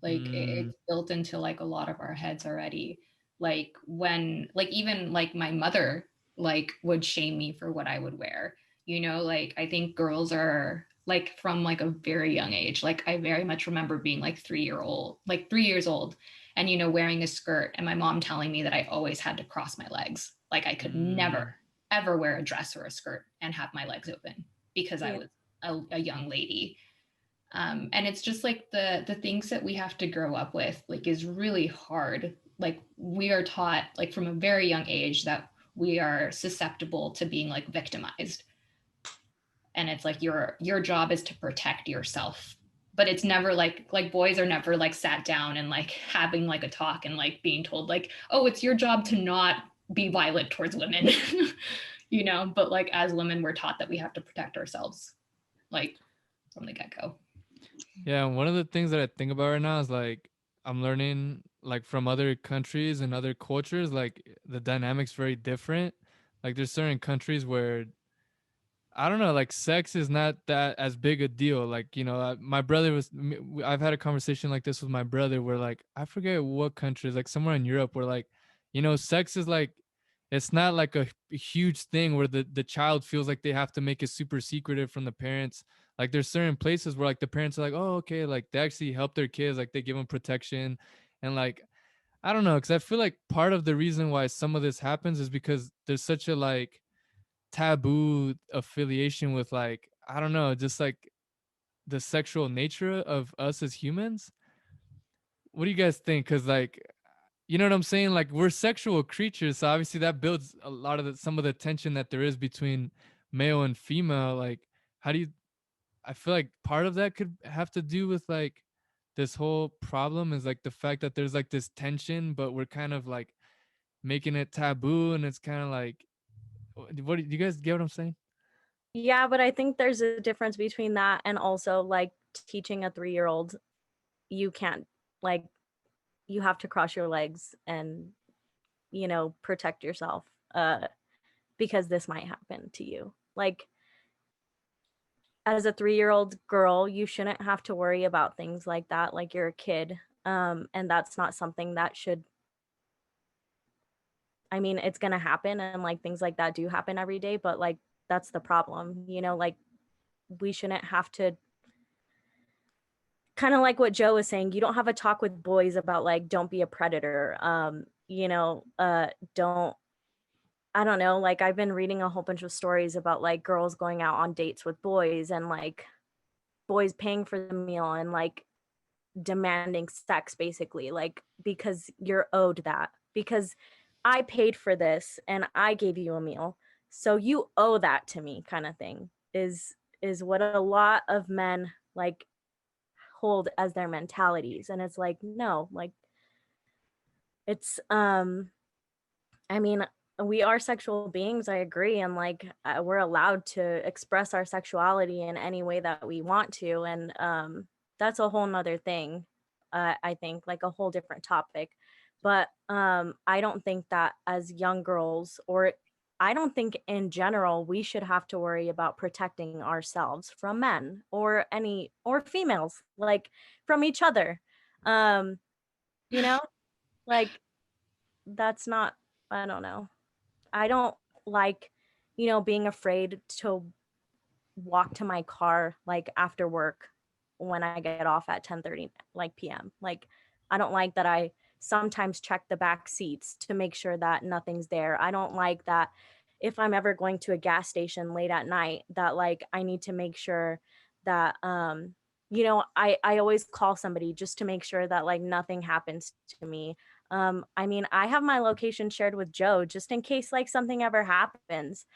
C: Like
A: Mm,
C: it's built into like a lot of our heads already. Like when like even like my mother like would shame me for what I would wear. Like I think girls are like from like a very young age. Like I very much remember being like 3 years old and wearing a skirt and my mom telling me that I always had to cross my legs. Like I could
A: mm,
C: never ever wear a dress or a skirt and have my legs open because I
D: Yeah.
C: was a young lady. And it's just like the things that we have to grow up with like is really hard. Like we are taught like from a very young age that we are susceptible to being like victimized, and it's like your job is to protect yourself, but it's never like boys are never like sat down and like having like a talk and like being told like, oh, it's your job to not be violent towards women. But like as women we're taught that we have to protect ourselves like from the get-go.
A: yeah, and one of the things that I think about right now is like I'm learning like from other countries and other cultures, like the dynamics very different. Like there's certain countries where I don't know, like sex is not that as big a deal. Like, my brother I've had a conversation like this with my brother where like, I forget what country, like somewhere in Europe where like, sex is like, it's not like a huge thing where the child feels like they have to make it super secretive from the parents. Like there's certain places where like the parents are like, oh, okay. Like they actually help their kids. Like they give them protection. And like, I don't know. Cause I feel like part of the reason why some of this happens is because there's such a like, taboo affiliation with like I don't know, just like the sexual nature of us as humans. What do you guys think? Because like you know what I'm saying? Like we're sexual creatures, so obviously that builds a lot of some of the tension that there is between male and female. Like how do you? I feel like part of that could have to do with like this whole problem is like the fact that there's like this tension, but we're kind of like making it taboo, and it's kind of like, what do you guys get what I'm saying?
D: Yeah, but I think there's a difference between that and also like teaching a 3-year-old you can't, like, you have to cross your legs and protect yourself uh because this might happen to you. Like as a 3-year-old girl, you shouldn't have to worry about things like that. Like you're a kid. And that's not something that should, I mean, it's gonna happen and like things like that do happen every day, but like that's the problem, like we shouldn't have to, kind of like what Joe was saying, you don't have a talk with boys about like don't be a predator. Don't, I don't know, like I've been reading a whole bunch of stories about like girls going out on dates with boys and like boys paying for the meal and like demanding sex basically, like because you're owed that, because I paid for this and I gave you a meal, so you owe that to me, kind of thing is what a lot of men like hold as their mentalities. And it's like, no, like it's I mean, we are sexual beings, I agree, and like we're allowed to express our sexuality in any way that we want to, and that's a whole nother thing. I think like a whole different topic, but I don't think that as young girls, or I don't think in general we should have to worry about protecting ourselves from men or females, like from each other. Um, you know, like that's not, I don't know. I don't like, being afraid to walk to my car like after work when I get off at 10:30 like p.m. Like I don't like that I sometimes check the back seats to make sure that nothing's there. I don't like that if I'm ever going to a gas station late at night that like I need to make sure that I always call somebody just to make sure that like nothing happens to me. I mean, I have my location shared with Joe just in case like something ever happens.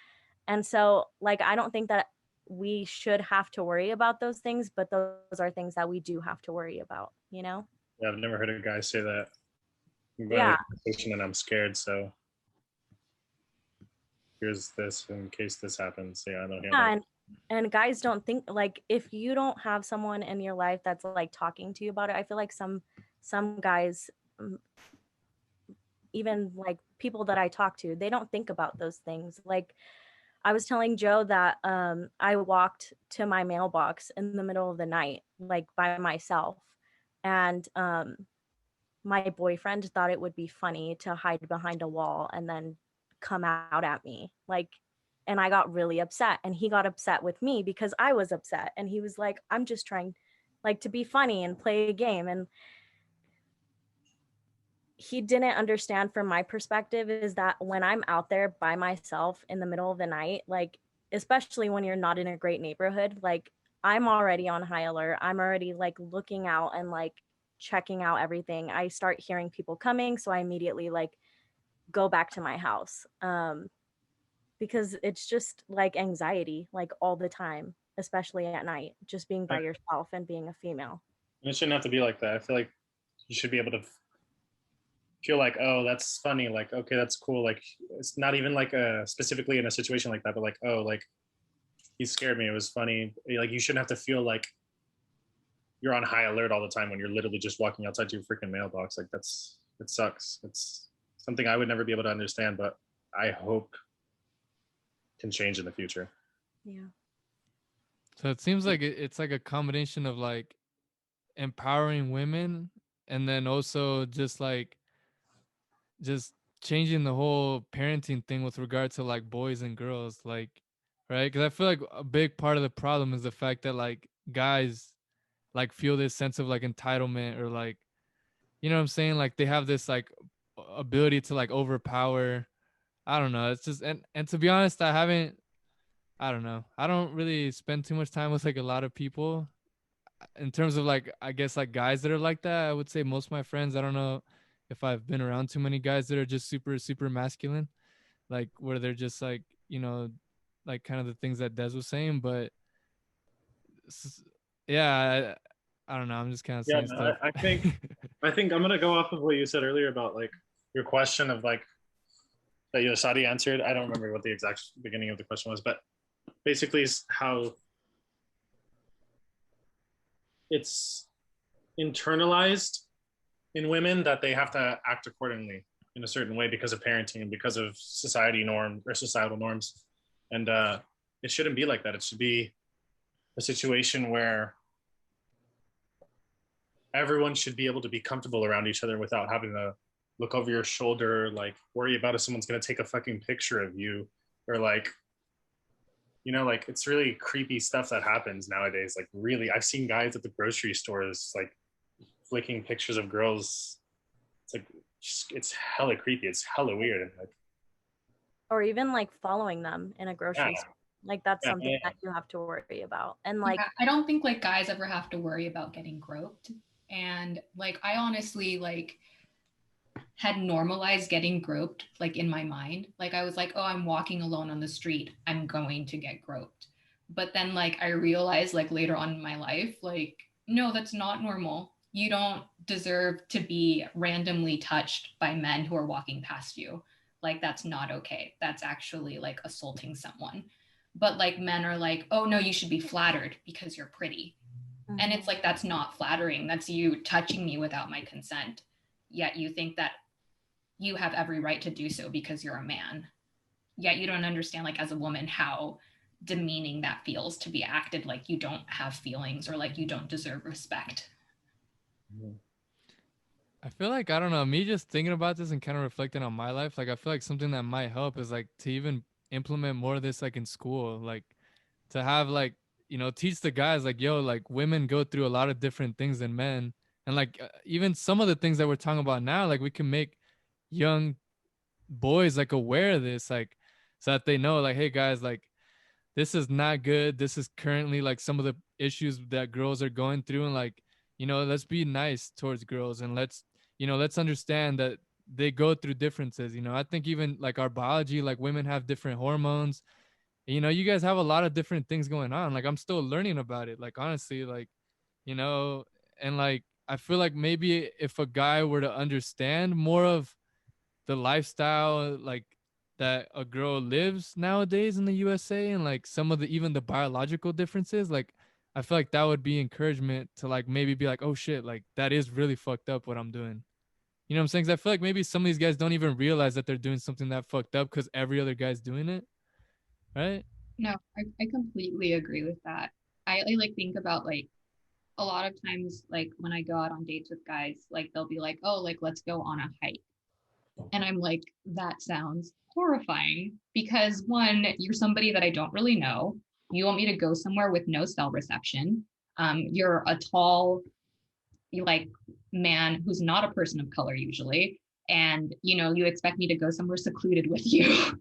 D: And so like I don't think that we should have to worry about those things, but those are things that we do have to worry about, you know?
B: Yeah, I've never heard a guy say that. I'm going to
D: Yeah.
B: the conversation and I'm scared, so here's this in case this happens. Yeah, I don't hear that.
D: And guys don't think like if you don't have someone in your life that's like talking to you about it, I feel like some guys, even like people that I talk to, they don't think about those things. Like I was telling Joe that I walked to my mailbox in the middle of the night, like by myself. And my boyfriend thought it would be funny to hide behind a wall and then come out at me. Like, and I got really upset. And he got upset with me because I was upset. And he was like, I'm just trying like to be funny and play a game. And he didn't understand from my perspective is that when I'm out there by myself in the middle of the night, like, especially when you're not in a great neighborhood, like I'm already on high alert. I'm already like looking out and like checking out everything. I start hearing people coming. So I immediately like go back to my house. Because it's just like anxiety, like all the time, especially at night, just being by yourself and being a female.
B: And it shouldn't have to be like that. I feel like you should be able to feel like, oh, that's funny, like, okay, that's cool, like it's not even like specifically in a situation like that, but like, oh, like he scared me, it was funny. Like you shouldn't have to feel like you're on high alert all the time when you're literally just walking outside to your freaking mailbox. Like it sucks. It's something I would never be able to understand, but I hope can change in the future.
D: Yeah.
A: So it seems like it's like a combination of like empowering women and then also just changing the whole parenting thing with regard to like boys and girls, like, right? Because I feel like a big part of the problem is the fact that like guys like feel this sense of like entitlement or like, you know what I'm saying, like they have this like ability to like overpower. I don't know, it's just, and to be honest, I don't know, I don't really spend too much time with like a lot of people in terms of like, I guess like guys that are like that. I would say most of my friends, I don't know if I've been around too many guys that are just super masculine, like where they're just like, like kind of the things that Des was saying. But yeah, I don't know, I'm just kind of
B: Yeah,
A: saying
B: no,
A: stuff.
B: I think I'm gonna go off of what you said earlier about like your question of like that Yosadi answered. I don't remember what the exact beginning of the question was, but basically is how it's internalized in women that they have to act accordingly in a certain way because of parenting and because of society norm or societal norms. And it shouldn't be like that. It should be a situation where everyone should be able to be comfortable around each other without having to look over your shoulder, like worry about if someone's going to take a fucking picture of you, or like, like it's really creepy stuff that happens nowadays. Like really, I've seen guys at the grocery stores like flicking pictures of girls. It's like, it's hella creepy. It's hella weird. And like,
D: Or even like following them in a grocery
B: yeah,
D: store. Like that's
B: yeah,
D: something
B: yeah.
D: that you have to worry about. And like,
C: Yeah, I don't think like guys ever have to worry about getting groped. And like I honestly like had normalized getting groped like in my mind. Like I was like, oh, I'm walking alone on the street, I'm going to get groped. But then like I realized like later on in my life, like no, that's not normal. You don't deserve to be randomly touched by men who are walking past you. Like, that's not okay. That's actually like assaulting someone. But like, men are like, oh no, you should be flattered because you're pretty. And it's like, that's not flattering. That's you touching me without my consent. Yet you think that you have every right to do so because you're a man. Yet you don't understand, like, as a woman, how demeaning that feels to be acted like you don't have feelings or like you don't deserve respect.
A: I feel like, I don't know, me just thinking about this and kind of reflecting on my life, like I feel like something that might help is like to even implement more of this like in school, like to have like, you know, teach the guys like, yo, like women go through a lot of different things than men. And like even some of the things that we're talking about now, like we can make young boys like aware of this, like so that they know like, hey guys, like this is not good. This is currently like some of the issues that girls are going through. And like, you know, let's be nice towards girls and let's, you know, let's understand that they go through differences. You know, I think even like our biology, like women have different hormones. You know, you guys have a lot of different things going on. Like I'm still learning about it. Like honestly, like, you know, and like I feel like maybe if a guy were to understand more of the lifestyle like that a girl lives nowadays in the USA and like some of the even the biological differences, like I feel like that would be encouragement to like maybe be like, oh shit, like that is really fucked up what I'm doing. You know what I'm saying? 'Cause I feel like maybe some of these guys don't even realize that they're doing something that fucked up because every other guy's doing it, right?
C: No, I completely agree with that. I like think about like a lot of times, like when I go out on dates with guys, like they'll be like, oh, like let's go on a hike. And I'm like, that sounds horrifying because one, you're somebody that I don't really know. You want me to go somewhere with no cell reception. You're a tall, like man who's not a person of color usually. And you expect me to go somewhere secluded with you.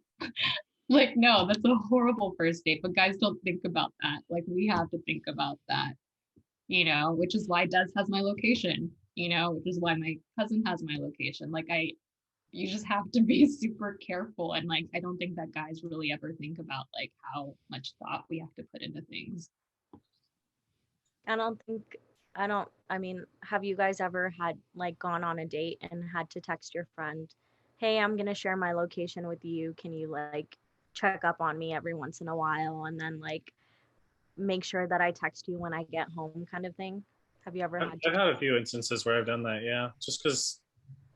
C: Like, no, that's a horrible first date. But guys don't think about that. Like, we have to think about that, which is why Des has my location, which is why my cousin has my location. Like, you just have to be super careful. And like, I don't think that guys really ever think about like how much thought we have to put into things.
D: I don't think I mean, have you guys ever had like gone on a date and had to text your friend, hey, I'm gonna share my location with you, can you like check up on me every once in a while and then like make sure that I text you when I get home kind of thing? Have you ever had to
B: I've had a few instances where I've done that, yeah, just because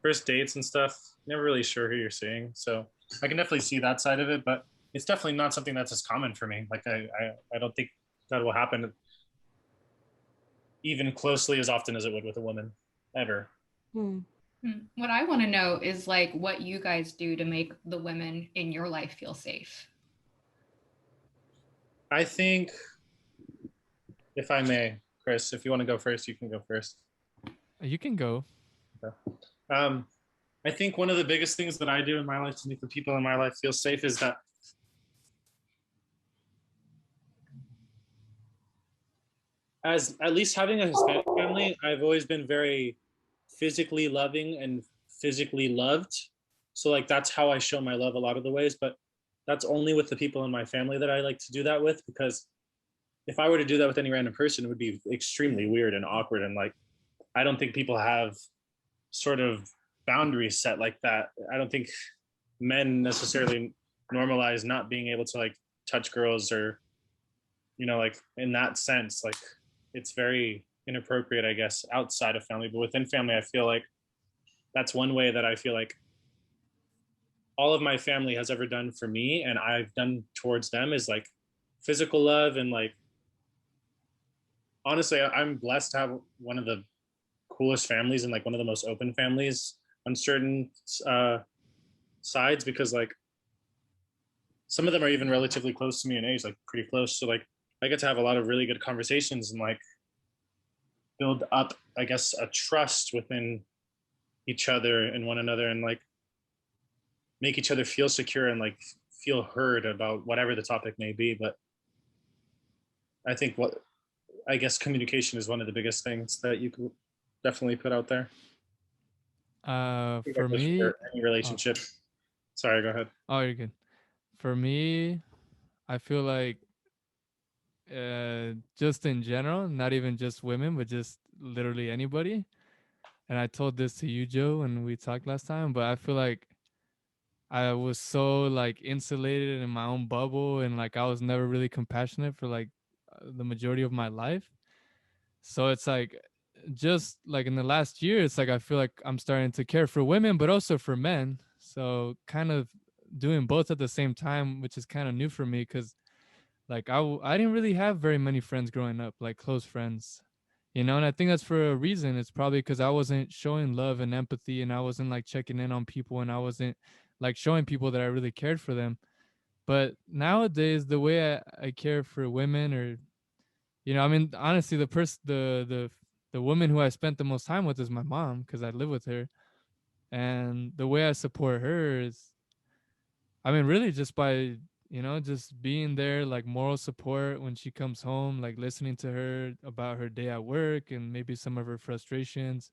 B: first dates and stuff, never really sure who you're seeing, so I can definitely see that side of it, but it's definitely not something that's as common for me. Like I don't think that will happen even closely as often as it would with a woman ever.
C: What I want to know is like what you guys do to make the women in your life feel safe.
B: I think, if I may, Chris, if you want to go first, you can go first.
A: You can go.
B: Okay. I think one of the biggest things that I do in my life to make the people in my life feel safe is that as at least having a Hispanic family, I've always been very physically loving and physically loved. So like that's how I show my love a lot of the ways, but that's only with the people in my family that I like to do that with, because if I were to do that with any random person, it would be extremely weird and awkward. And like, I don't think people have sort of boundaries set like that. I don't think men necessarily normalize not being able to like touch girls or, like in that sense, like it's very inappropriate, I guess, outside of family. But within family, I feel like that's one way that I feel like all of my family has ever done for me and I've done towards them is like physical love. And like, honestly, I'm blessed to have one of the coolest families and like one of the most open families on certain sides, because like some of them are even relatively close to me in age, like pretty close. So like I get to have a lot of really good conversations and like build up, I guess, a trust within each other and one another, and like make each other feel secure and like feel heard about whatever the topic may be. But I think I guess communication is one of the biggest things that you could definitely put out there.
A: For me,
B: for any relationship. Sorry, go ahead.
A: oh, you're good. For me, I feel like just in general, not even just women, but just literally anybody. And I told this to you, Joe, when we talked last time, but I feel like I was so like insulated in my own bubble, and like I was never really compassionate for like the majority of my life. So it's like just like in the last year, it's like I feel like I'm starting to care for women, but also for men. So kind of doing both at the same time, which is kind of new for me because like I didn't really have very many friends growing up, like close friends, you know. And I think that's for a reason. It's probably because I wasn't showing love and empathy, and I wasn't like checking in on people, and I wasn't like showing people that I really cared for them. But nowadays, the way I care for women, or you know, I mean, honestly, the woman who I spent the most time with is my mom because I live with her, and the way I support her is, I mean, really just by, you know, just being there, like moral support when she comes home, like listening to her about her day at work and maybe some of her frustrations.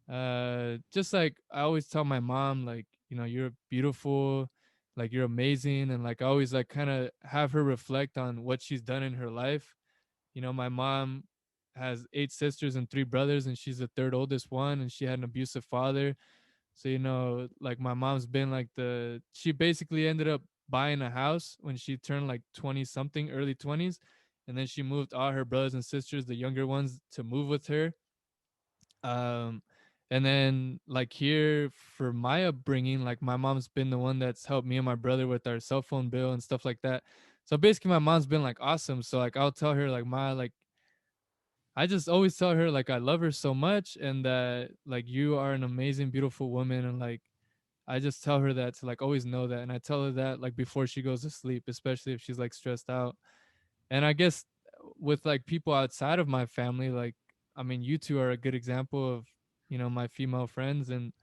A: Just like I always tell my mom, like, you know, you're beautiful, like you're amazing. And like I always like kind of have her reflect on what she's done in her life. You know, my mom has 8 sisters and 3 brothers, and she's the third oldest one, and she had an abusive father. So, you know, like my mom's been like she basically ended up buying a house when she turned like 20 something, early 20s. And then she moved all her brothers and sisters, the younger ones, to move with her. Um, and then like here for my upbringing, like my mom's been the one that's helped me and my brother with our cell phone bill and stuff like that. So basically my mom's been like awesome. So like I'll tell her like like I just always tell her like I love her so much, and that like you are an amazing, beautiful woman. And like I just tell her that to like always know that. And I tell her that like before she goes to sleep, especially if she's like stressed out. And I guess with like people outside of my family, like, I mean, you two are a good example of, you know, my female friends. And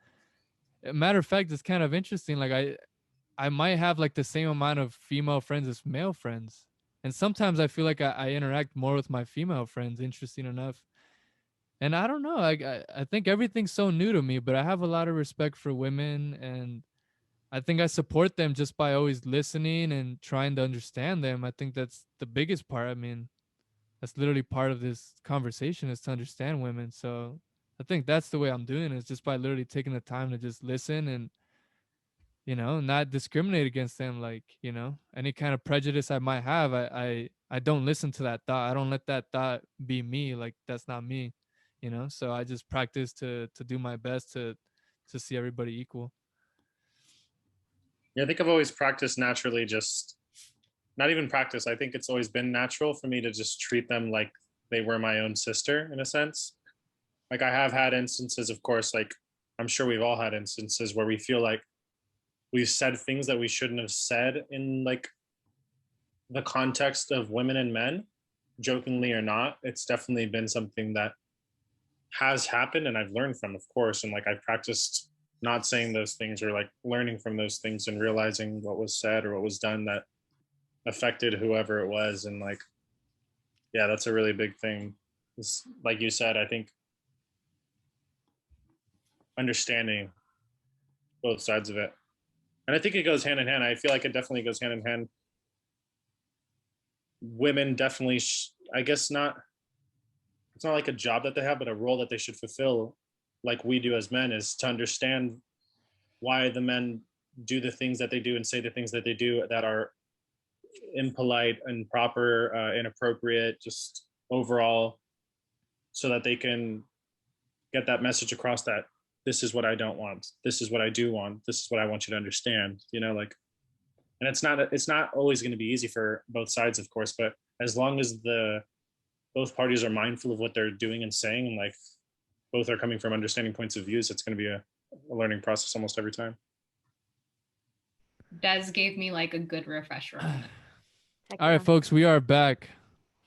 A: matter of fact, it's kind of interesting. Like I might have like the same amount of female friends as male friends. And sometimes I feel like I interact more with my female friends, interesting enough. And I don't know, I think everything's so new to me, but I have a lot of respect for women, and I think I support them just by always listening and trying to understand them. I think that's the biggest part. I mean, that's literally part of this conversation, is to understand women. So I think that's the way I'm doing it, is just by literally taking the time to just listen and, you know, not discriminate against them. Like, you know, any kind of prejudice I might have, I don't listen to that thought. I don't let that thought be me. Like that's not me, you know. So I just practice to do my best to see everybody equal.
B: Yeah, I think I've always practiced naturally, just not even practice. I think it's always been natural for me to just treat them like they were my own sister in a sense. Like I have had instances, of course, like I'm sure we've all had instances where we feel like we've said things that we shouldn't have said in like the context of women and men, jokingly or not. It's definitely been something that has happened and I've learned from, of course. And like I've practiced not saying those things, or like learning from those things and realizing what was said or what was done that affected whoever it was. And like, yeah, that's a really big thing. It's, like you said, I think understanding both sides of it. And I think it goes hand in hand. I feel like it definitely goes hand in hand. Women definitely, I guess not, it's not like a job that they have, but a role that they should fulfill, like we do as men, is to understand why the men do the things that they do and say the things that they do that are impolite, improper, inappropriate, just overall, so that they can get that message across that this is what I don't want, this is what I do want, this is what I want you to understand, you know, like. And it's not always going to be easy for both sides, of course, but as long as the both parties are mindful of what they're doing and saying, and like both are coming from understanding points of views, it's going to be a learning process almost every time.
C: Des gave me like a good refresher on it.
D: Heck
A: All
D: yeah.
A: right, folks, we are back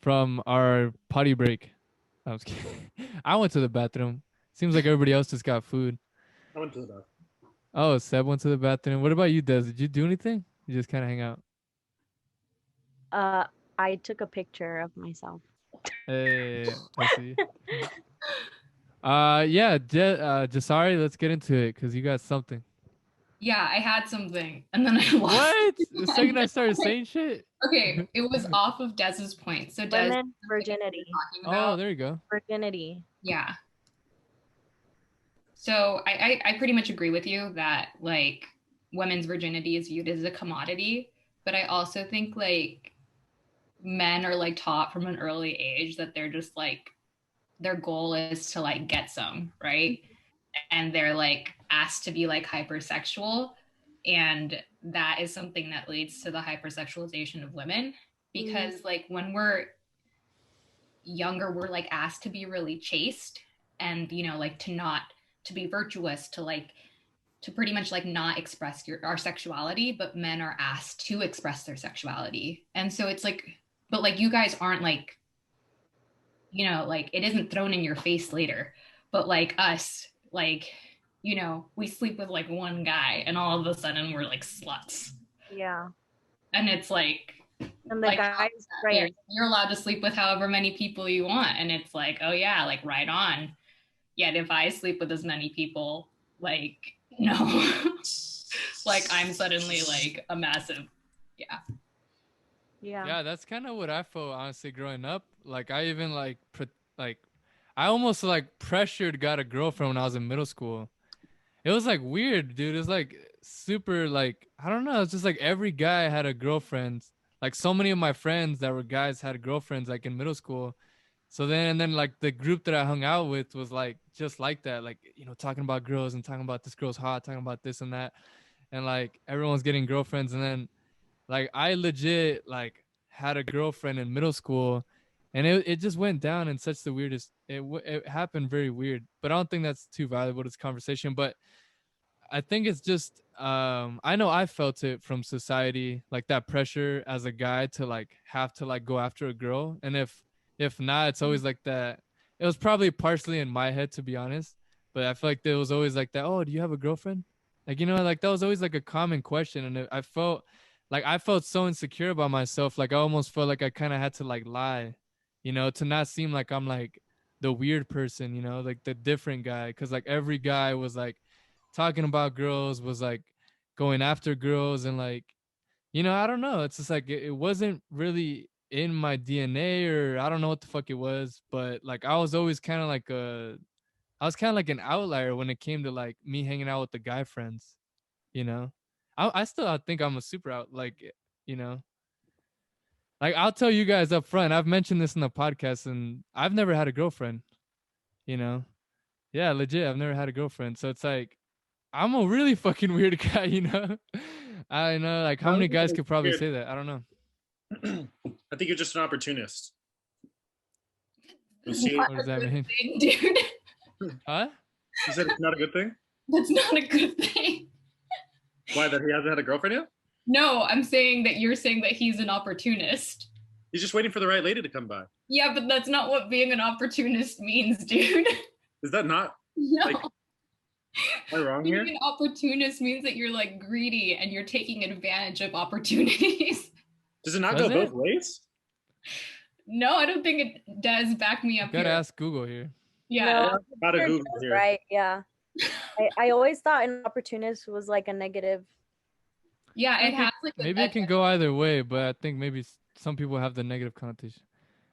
A: from our potty break. I was kidding. I went to the bathroom. Seems like everybody else just got food.
B: I went to the bathroom.
A: Oh, Seb went to the bathroom. What about you, Des? Did you do anything? You just kind of hang out.
D: I took a picture of myself.
A: Hey, I see. Yeah, Josary, let's get into it because you got something.
C: Yeah, I had something and then I lost.
A: What? The second I started saying shit?
C: Okay, it was off of Des's point. So Des,
D: Women virginity.
C: talking
A: Oh,
C: about,
A: there you go.
D: Virginity.
C: yeah. So I pretty much agree with you that like women's virginity is viewed as a commodity, but I also think like men are like taught from an early age that they're just like their goal is to like get some, right? And they're like asked to be like hypersexual, and that is something that leads to the hypersexualization of women because like when we're younger we're like asked to be really chaste and you know like to be virtuous, to like to pretty much like not express our sexuality, but men are asked to express their sexuality. And so it's like, but like you guys aren't like, you know, like it isn't thrown in your face later, but like us, like, you know, we sleep with like one guy and all of a sudden we're like sluts.
D: Yeah.
C: And it's like
D: And the guys, right?
C: you're allowed to sleep with however many people you want, and it's like, oh yeah, like right on. Yet if I sleep with as many people, like no, like I'm suddenly like a massive, yeah.
A: Yeah, that's kind of what I felt honestly growing up. Like I even like like I almost like pressured got a girlfriend when I was in middle school. It was like weird, dude. It was like super like I don't know. It's just like every guy had a girlfriend. Like so many of my friends that were guys had girlfriends like in middle school. So then and then like the group that I hung out with was like just like that, like you know talking about girls and talking about this girl's hot, talking about this and that, and like everyone's getting girlfriends. And then like I legit like had a girlfriend in middle school, and it just went down in such the weirdest. It happened very weird, but I don't think that's too valuable to this conversation. But I think it's just I know I felt it from society, like that pressure as a guy to like have to like go after a girl. And if not, it's always like that. It was probably partially in my head to be honest, but I feel like there was always like that, oh, do you have a girlfriend? Like you know, like that was always like a common question. And I felt so insecure about myself, like I almost felt like I kind of had to like lie, you know, to not seem like I'm like the weird person, you know, like the different guy, because like every guy was like talking about girls, was like going after girls, and like you know I don't know, it's just like it wasn't really in my DNA, or I don't know what the fuck it was, but like I was always kind of like I was kind of like an outlier when it came to like me hanging out with the guy friends, you know. I still I think I'm a super out, like you know, like I'll tell you guys up front, I've mentioned this in the podcast, and I've never had a girlfriend, you know. Yeah, legit, I've never had a girlfriend, so it's like I'm a really fucking weird guy, you know? I know, like, how many guys could probably say that? I don't know.
B: I think you're just an opportunist.
C: What
A: does that mean?
C: thing, dude?
A: Huh?
B: You said it's not a good thing?
C: That's not a good thing.
B: Why, that he hasn't had a girlfriend yet?
C: No, I'm saying that you're saying that he's an opportunist.
B: He's just waiting for the right lady to come by.
C: Yeah, but that's not what being an opportunist means, dude.
B: Is that not?
C: No.
B: Like, am I wrong here?
C: Being an opportunist means that you're like greedy and you're taking advantage of opportunities.
B: Does it not go both ways?
C: No, I don't think it does. Back me up.
A: Gotta ask Google here.
C: Yeah.
B: Gotta Google here.
D: Right, yeah. I always thought an opportunist was like a negative.
C: Yeah, it has like
A: maybe it can go either way, but I think maybe some people have the negative connotation.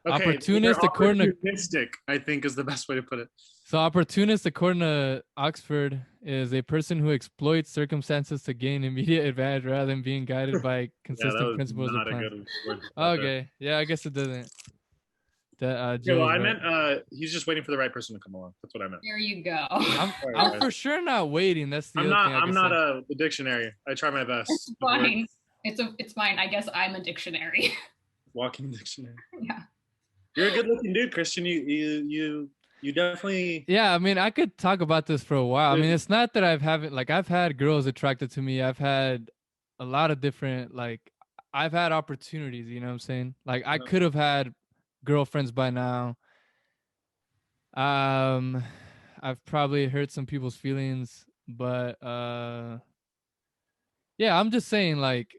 B: Okay,
A: opportunist according to
B: opportunistic, I think is the best way to put it.
A: So opportunist according to Oxford is a person who exploits circumstances to gain immediate advantage rather than being guided by consistent principles or plans. Okay, yeah, I guess it doesn't.
B: Yeah, well, I meant he's just waiting for the right person to come along. That's what I meant.
C: There you go.
A: I'm for sure not waiting. That's the
B: I'm
A: other
B: not.
A: thing I
B: I'm
A: can
B: not
A: say.
B: the dictionary. I try my best.
C: It's fine. It's fine. I guess I'm a dictionary.
B: Walking dictionary.
C: Yeah.
B: You're a good-looking dude, Christian. You definitely.
A: Yeah, I mean, I could talk about this for a while. I mean, it's not that I've had girls attracted to me. I've had a lot of different I've had opportunities. You know what I'm saying? Like I could have had girlfriends by now. I've probably hurt some people's feelings, but yeah, I'm just saying like,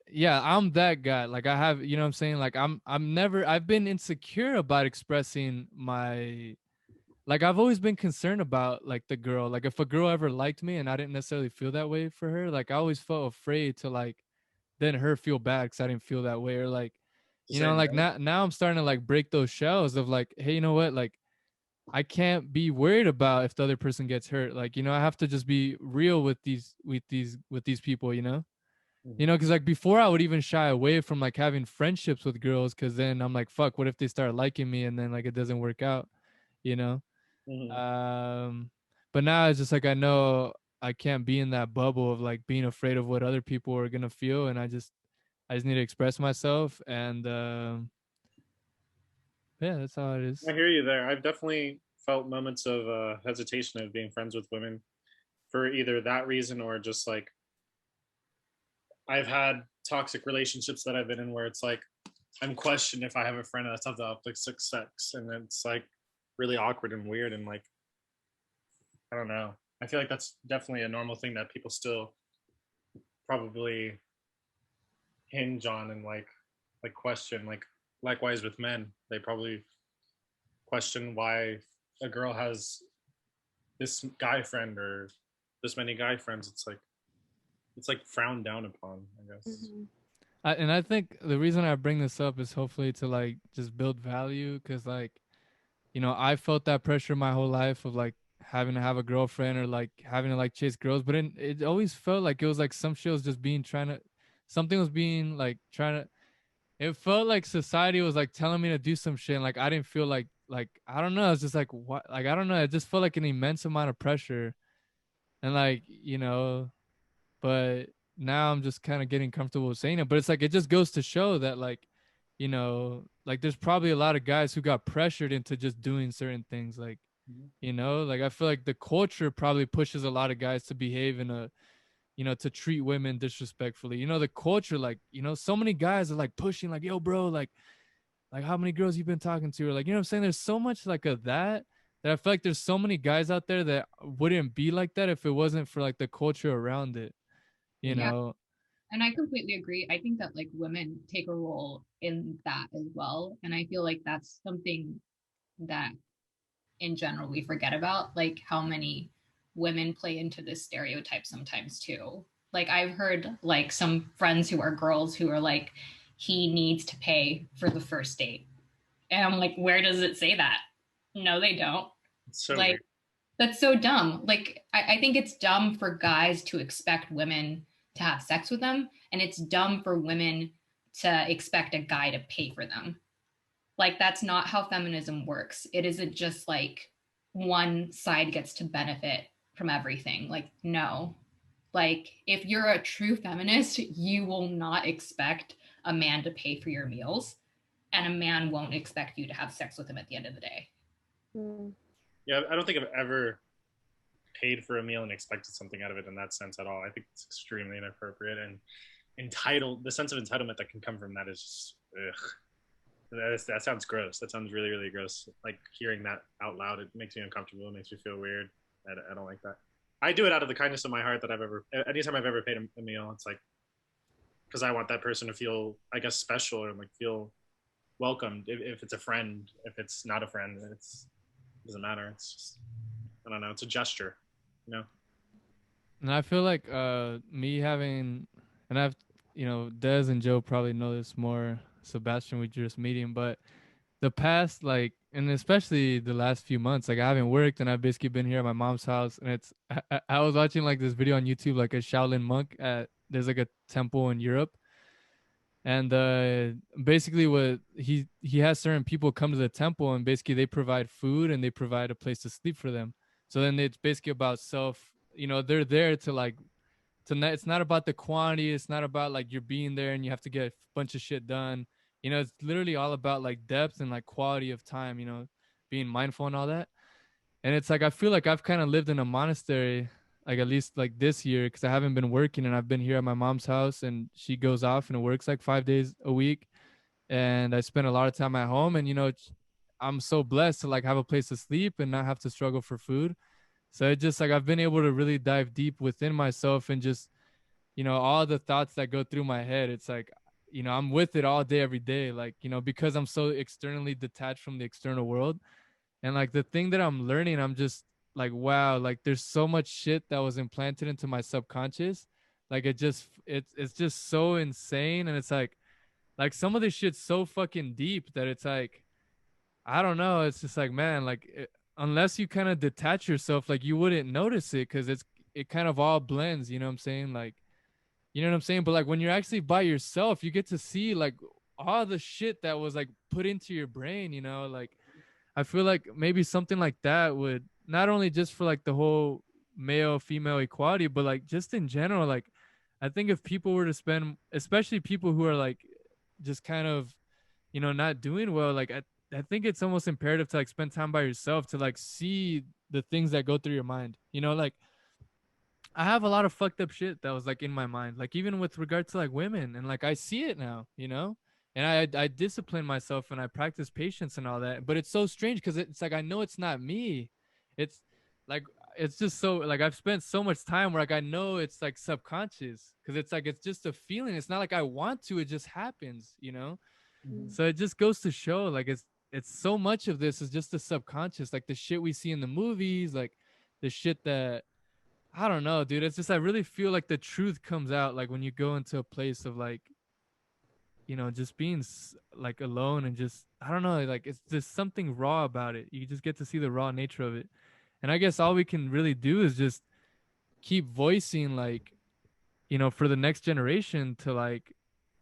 A: yeah, I'm that guy. Like I have, you know what I'm saying? Like I've been insecure about expressing my like I've always been concerned about like the girl. Like if a girl ever liked me and I didn't necessarily feel that way for her, like I always felt afraid to like then her feel bad because I didn't feel that way. Or like,
B: To
A: you
B: say
A: know, like
B: no.
A: now I'm starting to like break those shells of like, hey, you know what? Like I can't be worried about if the other person gets hurt. Like, you know, I have to just be real with these people, you know? You
B: Mhm.
A: know, because like before I would even shy away from like having friendships with girls because then I'm like, fuck, what if they start liking me and then like it doesn't work out, you know?
B: Mhm.
A: Um, but now it's just like I know I can't be in that bubble of like being afraid of what other people are gonna feel, and I just need to express myself, and yeah, that's how it
B: I
A: is.
B: hear you there. I've definitely felt moments of hesitation of being friends with women for either that reason or just like I've had toxic relationships that I've been in where it's like I'm questioned if I have a friend that's of the opposite sex, and it's like really awkward and weird and like I don't know. I feel like that's definitely a normal thing that people still probably hinge on and like question. Like likewise with men, they probably question why a girl has this guy friend or this many guy friends. It's like frowned down upon, I guess.
D: Mhm.
A: And I think the reason I bring this up is hopefully to like just build value, because like, you know, I felt that pressure my whole life of like having to have a girlfriend or like having to like chase girls, but it always felt like it was like some shit was just being trying to, something was being like trying to, it felt like society was like telling me to do some shit, and like I didn't feel like I don't know, it's just like what, like I don't know, it just felt like an immense amount of pressure, and like, you know, but now I'm just kind of getting comfortable with saying it. But it's like it just goes to show that like, you know, like there's probably a lot of guys who got pressured into just doing certain things. Like,
B: Mhm.
A: you know, like I feel like the culture probably pushes a lot of guys to behave in a, you know, to treat women disrespectfully. You know, the culture, like, you know, so many guys are like pushing, like, yo, bro, like how many girls you've been talking to, or like, you know what I'm saying? There's so much like of that that I feel like there's so many guys out there that wouldn't be like that if it wasn't for like the culture around it, you
C: Yeah,
B: Mhm.
A: know?
C: and I completely agree. I think that like women take a role in that as well, and I feel like that's something that in general we forget about, like how many women play into this stereotype sometimes too. Like I've heard like some friends who are girls who are like, he needs to pay for the first date, and I'm like, where does it say that? No, they don't.
B: It's so
C: Like
B: weird.
C: that's so dumb. Like I think it's dumb for guys to expect women to have sex with them, and it's dumb for women to expect a guy to pay for them. Like that's not how feminism works. It isn't just like one side gets to benefit from everything. Like no. Like if you're a true feminist, you will not expect a man to pay for your meals, and a man won't expect you to have sex with him at the end of the day.
D: Mm.
B: Yeah, I don't think I've ever paid for a meal and expected something out of it in that sense at all. I think it's extremely inappropriate and entitled. The sense of entitlement that can come from that is just ugh. That sounds gross. That sounds really, really gross. Like hearing that out loud, it makes me uncomfortable. It makes me feel weird. I don't like that. I do it out of the kindness of my heart that I've ever, anytime I've ever paid a meal, it's like, because I want that person to feel, I guess, special or like feel welcomed. If it's a friend, if it's not a friend, it doesn't matter. It's just, I don't know. It's a gesture, you know?
A: And I feel like me having, and I've, you know, Des and Joe probably know this more, Sebastian, we just meeting, but the past like, and especially the last few months, like I haven't worked and I've basically been here at my mom's house, and it's I was watching like this video on YouTube, like a Shaolin monk at, there's like a temple in Europe, and basically what he has certain people come to the temple, and basically they provide food and they provide a place to sleep for them. So then it's basically about self, you know, they're there to like, to not, it's not about the quantity, it's not about like you're being there and you have to get a bunch of shit done, you know, it's literally all about like depth and like quality of time, you know, being mindful and all that. And it's like I feel like I've kind of lived in a monastery, like at least like this year, because I haven't been working and I've been here at my mom's house, and she goes off and works like 5 days a week, and I spend a lot of time at home, and you know, I'm so blessed to like have a place to sleep and not have to struggle for food. So it just like I've been able to really dive deep within myself, and just, you know, all the thoughts that go through my head, it's like, you know, I'm with it all day every day, like, you know, because I'm so externally detached from the external world. And like the thing that I'm learning, I'm just like, wow, like there's so much shit that was implanted into my subconscious. Like it's just so insane. And it's like some of this shit's so fucking deep that it's like, I don't know. It's just like, man, like unless you kind of detach yourself, like you wouldn't notice it because it kind of all blends. You know what I'm saying? Like, you know what I'm saying? But like when you're actually by yourself, you get to see like all the shit that was like put into your brain. You know, like I feel like maybe something like that would not only just for like the whole male female equality, but like just in general, like I think if people were to spend, especially people who are like just kind of, you know, not doing well, like I think it's almost imperative to like spend time by yourself to like see the things that go through your mind. You know, like I have a lot of fucked up shit that was like in my mind, like even with regard to like women, and like I see it now, you know, and I discipline myself and I practice patience and all that. But it's so strange because it's like I know it's not me. It's like it's just so like I've spent so much time where like I know it's like subconscious because it's like it's just a feeling. It's not like I want to. It just happens, you know.
B: Mhm.
A: So it just goes to show like it's so much of this is just the subconscious, like the shit we see in the movies, like the shit that I don't know, dude. It's just I really feel like the truth comes out like when you go into a place of like, you know, just being like alone and just I don't know, like it's just something raw about it. You just get to see the raw nature of it. And I guess all we can really do is just keep voicing like, you know, for the next generation to like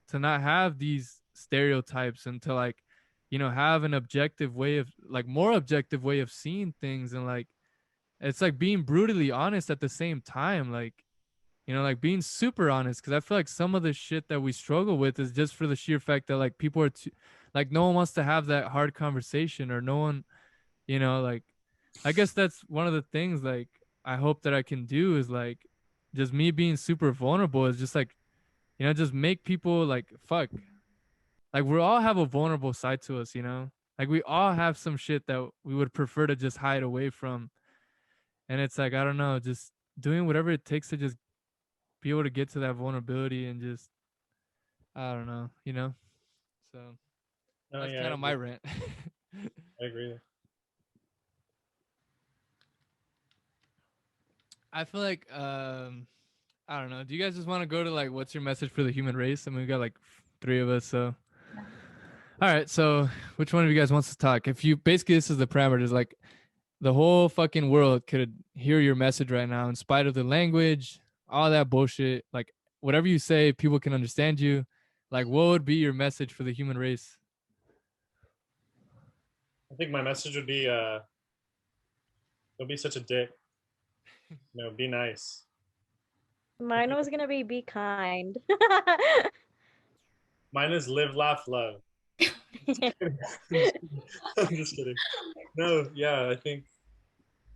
A: to not have these stereotypes and to like, you know, have an objective way of like more objective way of seeing things and like it's like being brutally honest at the same time. Like you know, like being super honest, because I feel like some of the shit that we struggle with is just for the sheer fact that like people are too, like no one wants to have that hard conversation, or no one, you know, like I guess that's one of the things like I hope that I can do is like just me being super vulnerable is just like, you know, just make people like fuck. Like we all have a vulnerable side to us, you know? Like we all have some shit that we would prefer to just hide away from. And it's like, I don't know, just doing whatever it takes to just be able to get to that vulnerability and just I don't know, you know. So
B: No,
A: that's
B: yeah,
A: kind of my rant.
B: I agree.
A: I feel like I don't know. Do you guys just want to go to like what's your message for the human race? I mean, we got like three of us, so all right. So which one of you guys wants to talk? If you basically this is the parameters, like the whole fucking world could hear your message right now, in spite of the language, all that bullshit. Like whatever you say, people can understand you. Like, what would be your message for the human race?
B: I think my message would be don't be such a dick. No, be nice.
D: Mine was gonna be kind.
B: Mine is live, laugh, love. I'm just kidding. No, yeah, I think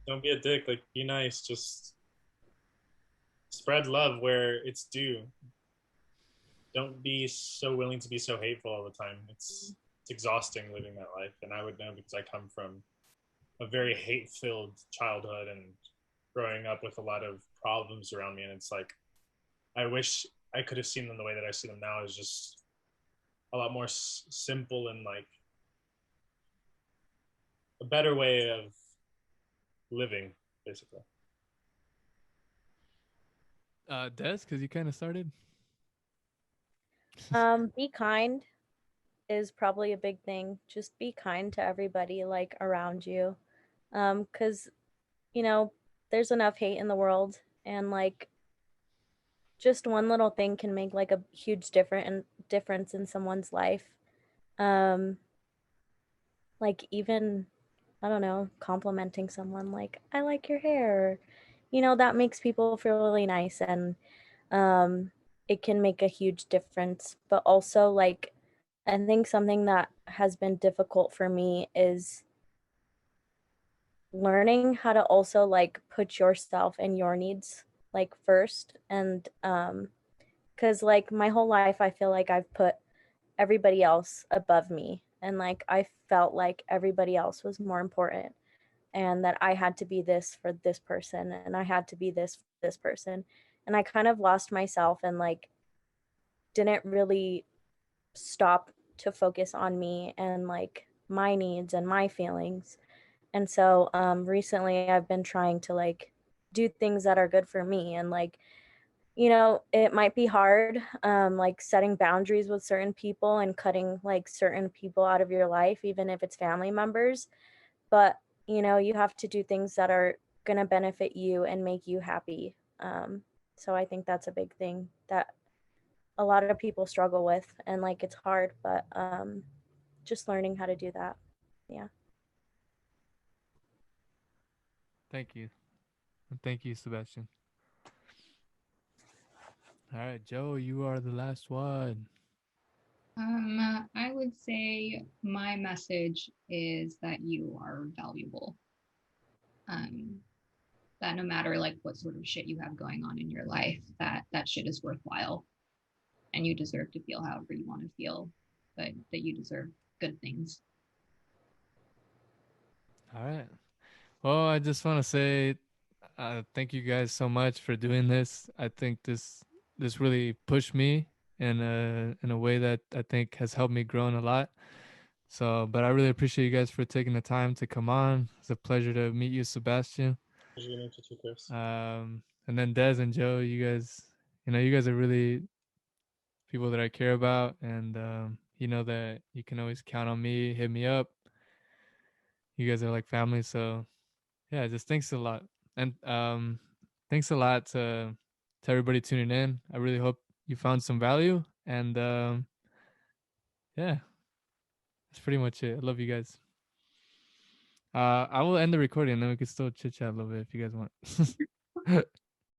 B: don't be a dick. Like, be nice. Just spread love where it's due. Don't be so willing to be so hateful all the time. It's exhausting living that life, and I would know because I come from a very hate-filled childhood and growing up with a lot of problems around me. And it's like I wish I could have seen them the way that I see them now. Is just a lot more simple and like a better way of living, basically.
A: Des, because you kind of started.
D: Be kind is probably a big thing. Just be kind to everybody like around you. Cuz you know, there's enough hate in the world, and like just one little thing can make like a huge difference in someone's life. Um like even I don't know, complimenting someone like I like your hair. You know, that makes people feel really nice, and um it can make a huge difference. But also like I think something that has been difficult for me is learning how to also like put yourself and your needs like first. And cuz like my whole life I feel like I've put everybody else above me, and like I felt like everybody else was more important, and that I had to be this for this person, and I had to be this for this person. And I kind of lost myself and like didn't really stop to focus on me and like my needs and my feelings. And so recently I've been trying to like do things that are good for me, and like, you know, it might be hard, like setting boundaries with certain people and cutting like certain people out of your life, even if it's family members. But, you know, you have to do things that are going to benefit you and make you happy. So I think that's a big thing that a lot of people struggle with, and like it's hard, but just learning how to do that. Yeah.
A: Thank you. And thank you, Sebastian. All right, Joe, you are the last one.
C: I would say my message is that you are valuable. Um, that no matter like what sort of shit you have going on in your life, that shit is worthwhile, and you deserve to feel however you want to feel, but that you deserve good things.
A: All right. Well, I just want to say thank you guys so much for doing this. I think this really pushed me in a way that I think has helped me grow a lot. So, but I really appreciate you guys for taking the time to come on. It's a pleasure to meet you, Sebastian. And then Des and Joe, you guys, you guys are really people that I care about, and you know that you can always count on me. Hit me up. You guys are like family, so yeah, just thanks a lot, and thanks a lot to everybody tuning in. I really hope you found some value, and yeah, that's pretty much it. I love you guys. I will end the recording, and then we can still chit chat a little bit if you guys want.